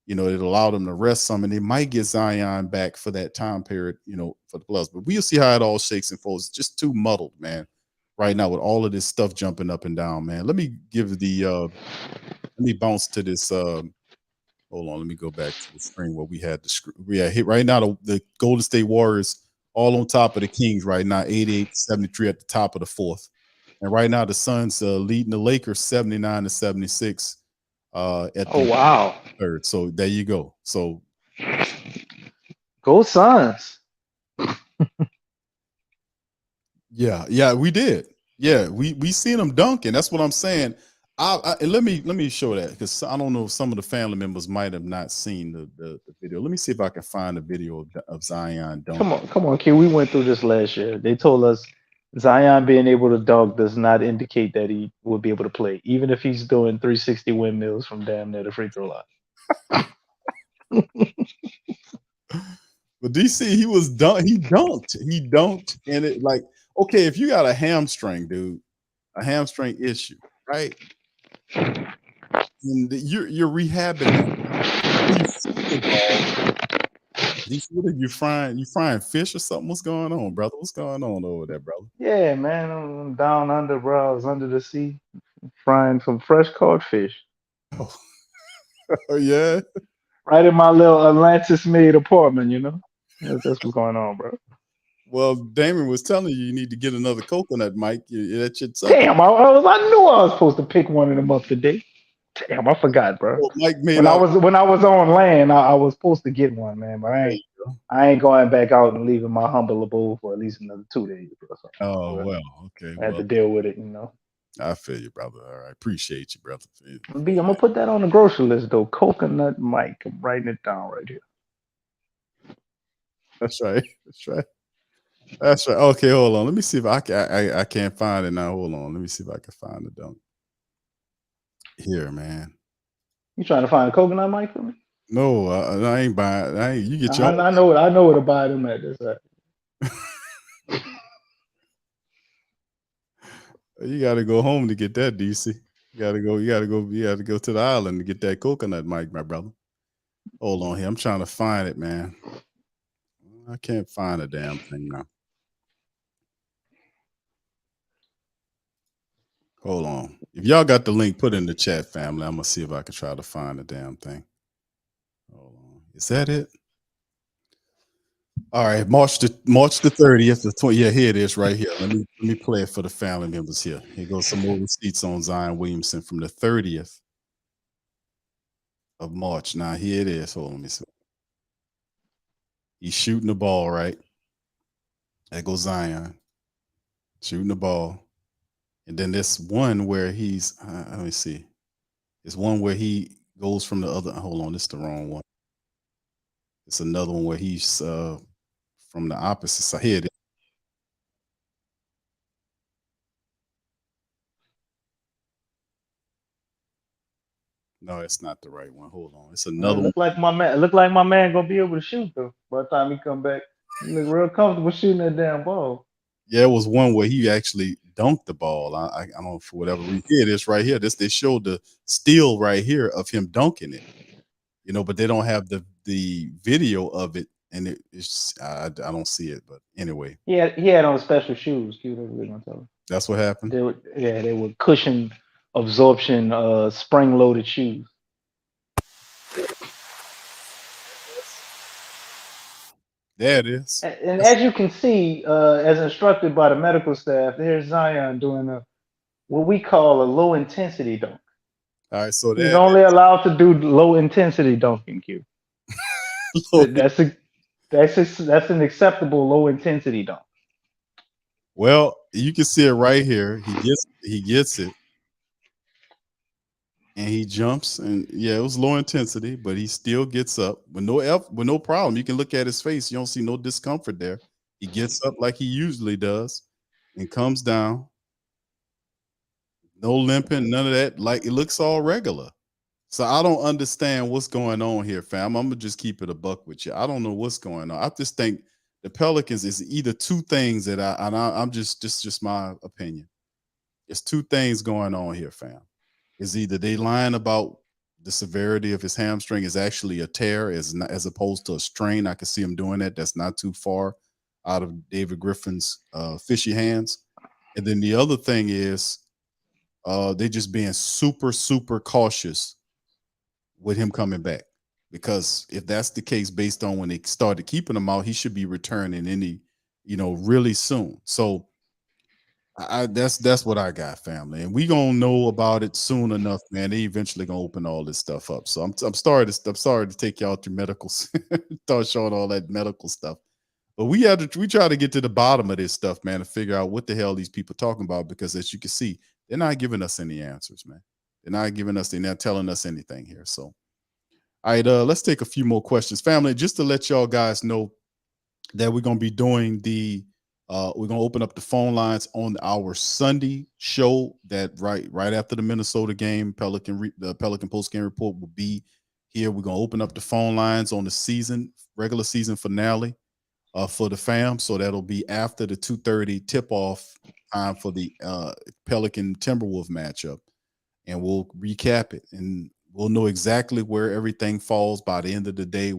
it allowed them to rest some, and they might get Zion back for that time period, for the playoffs. But we'll see how it all shakes and folds. It's just too muddled, man, right now with all of this stuff jumping up and down, man. Let me let me bounce to this. Hold on, let me go back to the screen where we had hit right now. The Golden State Warriors all on top of the Kings right now, 88-73 at the top of the 4th. And right now the Suns leading the Lakers 79-76 at the 3rd. So there you go. So go Suns. Yeah, we did. Yeah, we seen them dunking. That's what I'm saying. And let me show that, because I don't know if some of the family members might have not seen the video. Let me see if I can find a video of Zion dunking. Come on, kid. We went through this last year. They told us Zion being able to dunk does not indicate that he will be able to play, even if he's doing 360 windmills from damn near the free throw line. But DC, he dunked, and it like, okay, if you got a hamstring, dude, a hamstring issue, right? And you're rehabbing. What are you frying? You frying fish or something? What's going on, brother? What's going on over there, brother? Yeah, man, I'm down under, bro. I was under the sea, frying some fresh caught fish. Oh, yeah. right in my little Atlantis-made apartment. You know, that's what's going on, bro. Well, Damon was telling you need to get another coconut, Mike. That shit sucks. Damn, I knew I was supposed to pick one of them up today. Damn, I forgot, bro. Well, Mike made When I up. was on land, I was supposed to get one, man. But I ain't going back out and leaving my humble abode for at least another 2 days. Or something. Oh, well, okay. I had to deal with it, you know. I feel you, brother. All right. Appreciate you, brother. I'm gonna put that on the grocery list though. Coconut Mike. I'm writing it down right here. That's right. That's right. That's right. Okay, hold on. Let me see if I can't find it now. Hold on. Let me see if I can find it though. Here, man. You trying to find a coconut Mike for me? No, I ain't buying. You get your. I know where to buy them at. This You got to go home to get that, DC. You got to go to the island to get that coconut, Mike, my brother. Hold on here. I'm trying to find it, man. I can't find a damn thing now. Hold on. If y'all got the link, put it in the chat, family. I'm gonna see if I can try to find the damn thing. Hold on. Is that it? All right, March the 30th, the 20th. Yeah, here it is, right here. Let me play it for the family members here. Here goes some more receipts on Zion Williamson from the 30th of March. Now here it is. Hold on, let me see. He's shooting the ball, right? There goes Zion shooting the ball. And then this one where he's, let me see. It's one where he goes from the other. Hold on, this is the wrong one. It's another one where he's from the opposite side. Here it is. No, it's not the right one. Hold on. It's another one. Look like my man gonna be able to shoot though. By the time he come back, he look real comfortable shooting that damn ball. Yeah, it was one where he actually dunked the ball. I don't know, for whatever reason. Here it is right here. They showed the steal right here of him dunking it. You know, but they don't have the video of it, and it's I don't see it. But anyway, he had on special shoes. Q, that's what we're gonna tell him. That's what happened. They were cushion absorption, spring loaded shoes. There it is. And as you can see, as instructed by the medical staff, there's Zion doing what we call a low intensity dunk. All right, so he's only allowed to do low intensity dunking. Q. That's an acceptable low intensity dunk. Well, you can see it right here. He gets it, and he jumps, and yeah, it was low intensity, but he still gets up with no problem. You can look at his face; you don't see no discomfort there. He gets up like he usually does, and comes down. No limping, none of that. Like, it looks all regular. So I don't understand what's going on here, fam. I'm gonna just keep it a buck with you. I don't know what's going on. I just think the Pelicans is either two things that I'm just my opinion. It's two things going on here, fam. Is either they lying about the severity of his hamstring is actually a tear as opposed to a strain. I can see him doing that. That's not too far out of David Griffin's fishy hands. And then the other thing is they just being super, super cautious with him coming back. Because if that's the case, based on when they started keeping him out, he should be returning really soon. So that's what I got, family. And we gonna know about it soon enough, man. They eventually gonna open all this stuff up. So I'm sorry to take y'all through medical, start showing all that medical stuff. But we try to get to the bottom of this stuff, man, to figure out what the hell these people talking about. Because as you can see, they're not giving us any answers, man. They're not telling us anything here. So, all right, let's take a few more questions, family. Just to let y'all guys know that we're gonna be doing we're gonna open up the phone lines on our Sunday show. That right after the Minnesota game, the Pelican post game report will be here. We're gonna open up the phone lines on the regular season finale for the fam. So that'll be after the 2:30 tip off time for the Pelican Timberwolves matchup, and we'll recap it and we'll know exactly where everything falls by the end of the day.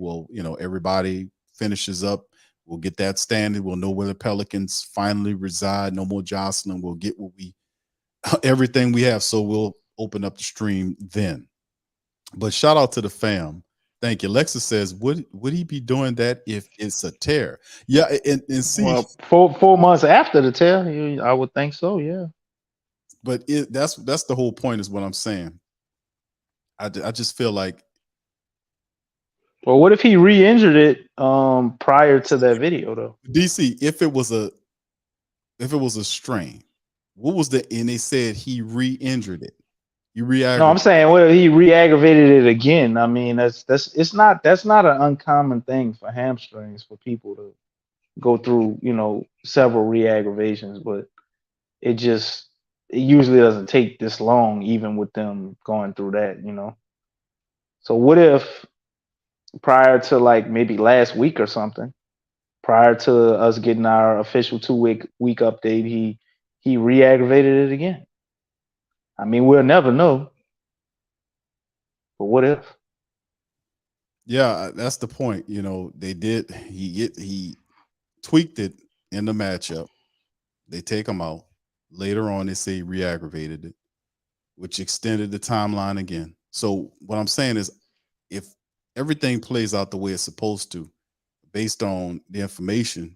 Everybody finishes up. We'll get that standing. We'll know where the Pelicans finally reside. No more jostling. We'll get everything we have. So we'll open up the stream then. But shout out to the fam Thank you. Lexa says, would he be doing that if it's a tear? Yeah, and see, Well, 4 months after the tear, I would think so. Yeah. but that's the whole point, is what I'm saying. I just feel like Well, what if he re-injured it prior to that video though? DC, if it was a strain, what was and they said he re-injured it. You No, re-aggravated. I'm saying what if he re-aggravated it again? I mean, that's not an uncommon thing for hamstrings for people to go through, several re-aggravations, but it usually doesn't take this long, even with them going through that. So what if prior to like maybe last week or something, prior to us getting our official 2-week update, he re-aggravated it again? I mean, we'll never know. But what if? Yeah, that's the point. They did. He tweaked it in the matchup. They take him out. Later on, they say he re-aggravated it, which extended the timeline again. So what I'm saying is, if everything plays out the way it's supposed to, based on the information,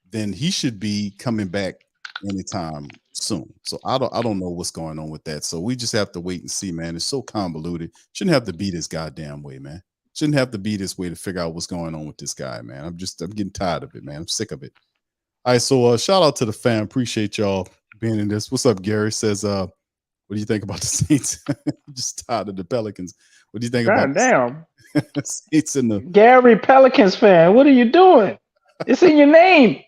then he should be coming back anytime soon. So I don't know what's going on with that. So we just have to wait and see, man. It's so convoluted. Shouldn't have to be this goddamn way, man. Shouldn't have to be this way to figure out what's going on with this guy, man. I'm getting tired of it, man. I'm sick of it. All right, so shout out to the fam. Appreciate y'all being in this. What's up, Gary? Says, what do you think about the Saints? Just tired of the Pelicans. What do you think about damn the Saints in the Gary Pelicans fan? What are you doing? It's in your name.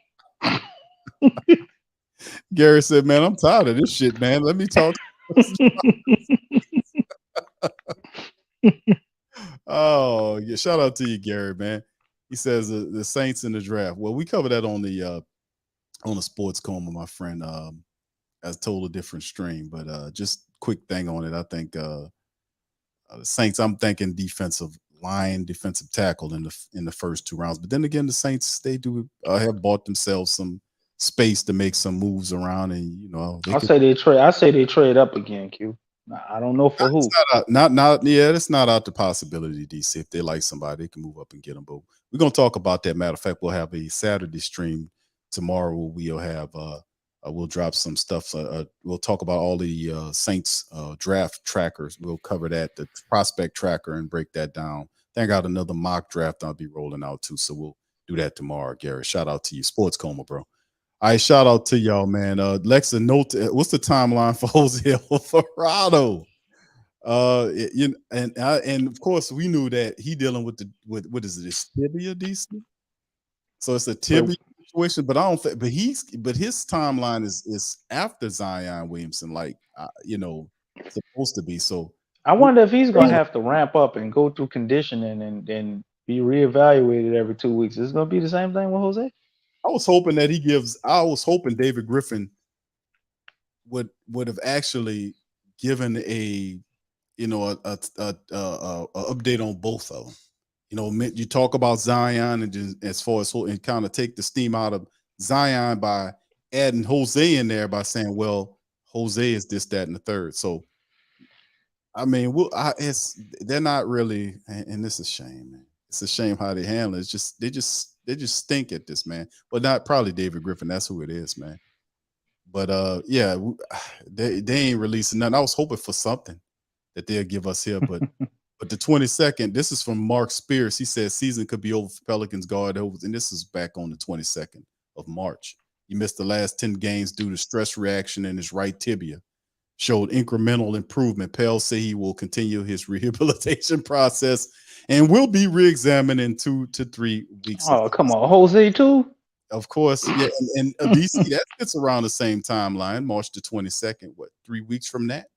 Gary said, man, I'm tired of this shit, man. Let me talk. Oh, yeah. Shout out to you, Gary, man. He says the Saints in the draft. Well, we covered that on the sports coma, my friend. As a total different stream, but just quick thing on it. I think the Saints, I'm thinking defensive line, defensive tackle in the first 2 rounds. But then again, the Saints, they do have bought themselves some space to make some moves around, and I say they trade up again, Q. I don't know for who. It's not out the possibility, DC. If they like somebody, they can move up and get them. But we're gonna talk about that. Matter of fact, we'll have a Saturday stream tomorrow where we'll have we'll drop some stuff. We'll talk about all the Saints draft trackers. We'll cover that, the prospect tracker, and break that down. Then I got another mock draft I'll be rolling out too, so we'll do that tomorrow. Gary, shout out to you, Sports Coma, bro. All right, shout out to y'all, man. Lexa, note what's the timeline for Jose Alvarado? And of course we knew that he dealing with what is it, this tibia, DC? So it's a tibia situation, but I don't think. But his timeline is after Zion Williamson, supposed to be. So I wonder if he's gonna have to ramp up and go through conditioning and be reevaluated every 2 weeks. Is it gonna be the same thing with Jose? I was hoping David Griffin would have actually given a update on both of them. You talk about Zion and just as far as and kind of take the steam out of Zion by adding Jose in there by saying, well, Jose is this, that, and the third. So, I mean, they're not really, and this is a shame, man. It's a shame how they handle it. It's just they just stink at this, man. But not probably David Griffin. That's who it is, man. But yeah, they ain't releasing nothing. I was hoping for something that they'll give us here, but but the 22nd. This is from Mark Spears. He says season could be over for Pelicans guard, and this is back on the 22nd of March. He missed the last 10 games due to stress reaction in his right tibia. Showed incremental improvement. Pell say he will continue his rehabilitation process and will be re-examined in 2 to 3 weeks. Oh, come on, Jose too. Of course, yeah, and DC that fits around the same timeline, March the 22nd. What, 3 weeks from that?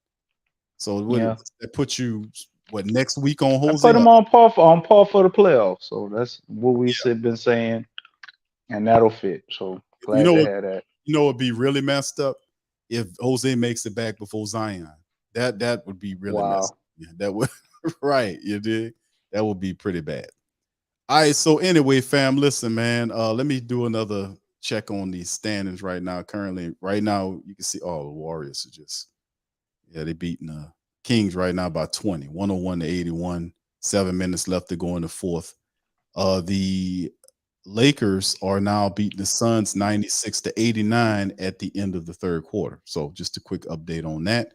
So that puts you next week on Jose? I put him on par for the playoffs. So that's what we've been saying, and that'll fit. So glad to have that. It'd be really messed up if Jose makes it back before Zion. That would be really messed up. Yeah, that would right. You dig? That would be pretty bad. All right. So anyway, fam, listen, man. Let me do another check on these standings right now. Currently, right now, you can see the Warriors are just they're beating the Kings right now by 20, 101 to 81. 7 minutes left to go in the fourth. The Lakers are now beating the Suns 96-89 at the end of the third quarter. So just a quick update on that.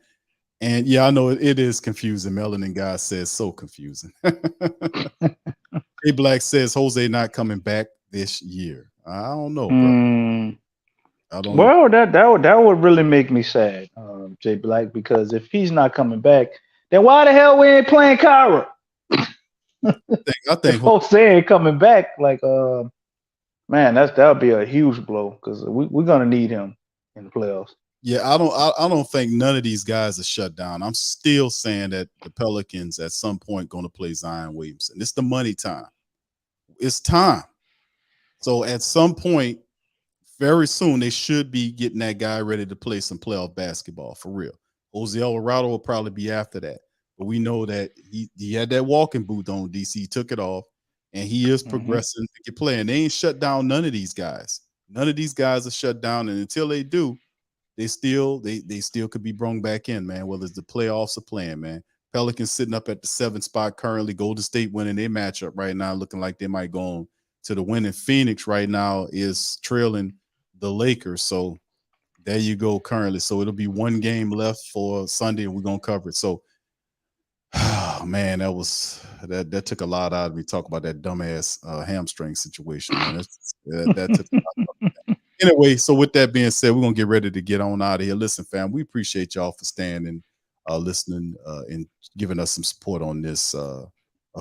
And yeah, I know it is confusing. Melanin guy says so confusing. Jay Black says Jose not coming back this year. I don't know, bro. I don't know. Well, that would really make me sad, Jay Black, because if he's not coming back, then why the hell we ain't playing Kyra? I think Jose ain't coming back. Like, man, that'll be a huge blow because we're gonna need him in the playoffs. Yeah, I don't think none of these guys are shut down. I'm still saying that the Pelicans at some point going to play Zion Williamson. It's the money time. It's time. So at some point, very soon, they should be getting that guy ready to play some playoff basketball for real. Jose Alvarado will probably be after that. But we know that he had that walking boot on, DC. He took it off, and he is progressing to get playing. They ain't shut down none of these guys. None of these guys are shut down, and until they do, they still could be brung back in, man, whether it's the playoffs or playing, man. Pelicans sitting up at the 7th spot currently. Golden State winning their matchup right now, looking like they might go on to the win. And Phoenix right now is trailing the Lakers. So there you go currently. So it'll be one game left for Sunday, and we're going to cover it. So, man, that took a lot out of me. Talk about that dumbass hamstring situation, man. That took a lot out of me. Anyway, so with that being said, we're going to get ready to get on out of here. Listen, fam, we appreciate y'all for staying and listening and giving us some support on this a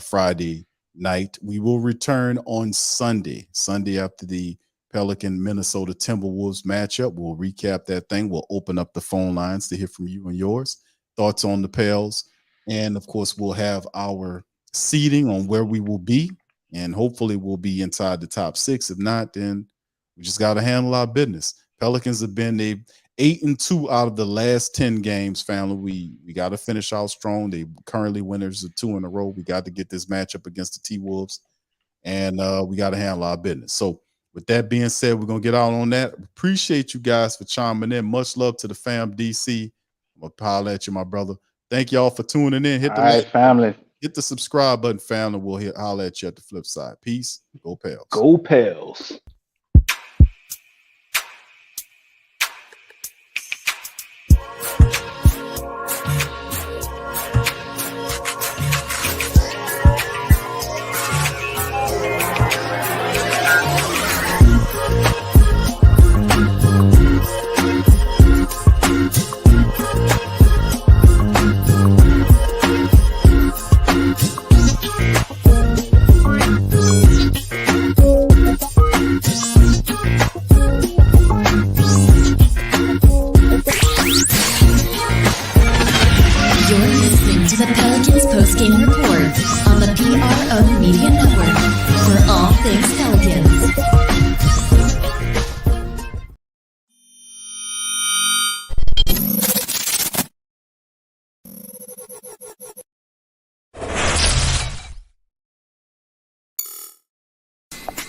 Friday night. We will return on Sunday after the Pelican Minnesota Timberwolves matchup. We'll recap that thing. We'll open up the phone lines to hear from you and yours. Thoughts on the Pels. And, of course, we'll have our seeding on where we will be. And hopefully we'll be inside the top 6. If not, then we just got to handle our business. Pelicans have been 8-2 out of the last 10 games, family. We got to finish out strong. They currently winners of 2 in a row. We got to get this matchup against the T-Wolves, and we got to handle our business. So with that being said, we're going to get out on that. Appreciate you guys for chiming in. Much love to the fam, DC. I'm going to holler at you, my brother. Thank y'all for tuning in. Family. Hit the subscribe button, family. We'll holler at you at the flip side. Peace. Go Pels. Go Pels. The Pelicans postgame report on the PRO Media Network for all things Pelicans.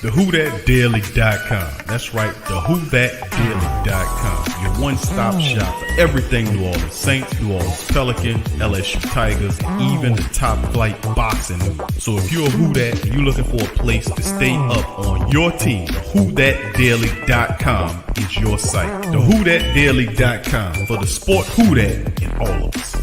TheWhoThatDaily.com. That's right, TheWhoThatDaily.com. Your one-stop shop for everything New Orleans Saints, New Orleans Pelicans, LSU Tigers, and even the top flight boxing news. So if you're a Who That and you're looking for a place to stay up on your team, TheWhoThatDaily.com is your site. TheWhoThatDaily.com for the sport Who That in all of us.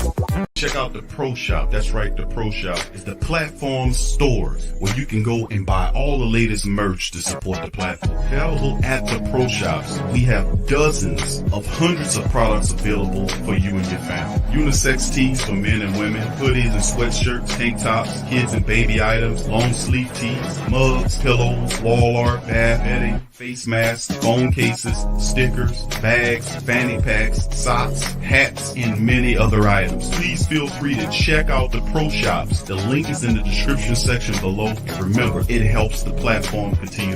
Check out the Pro Shop. That's right, the Pro Shop is the platform store where you can go and buy all the latest merch to support the platform. Available at the Pro Shops, we have dozens of hundreds of products available for you and your family. Unisex tees for men and women, hoodies and sweatshirts, tank tops, kids and baby items, long sleeve tees, mugs, pillows, wall art, bath bedding, face masks, phone cases, stickers, bags, fanny packs, socks, hats, and many other items. Please feel free to check out the Pro Shops. The link is in the description section below. And remember, it helps the platform continue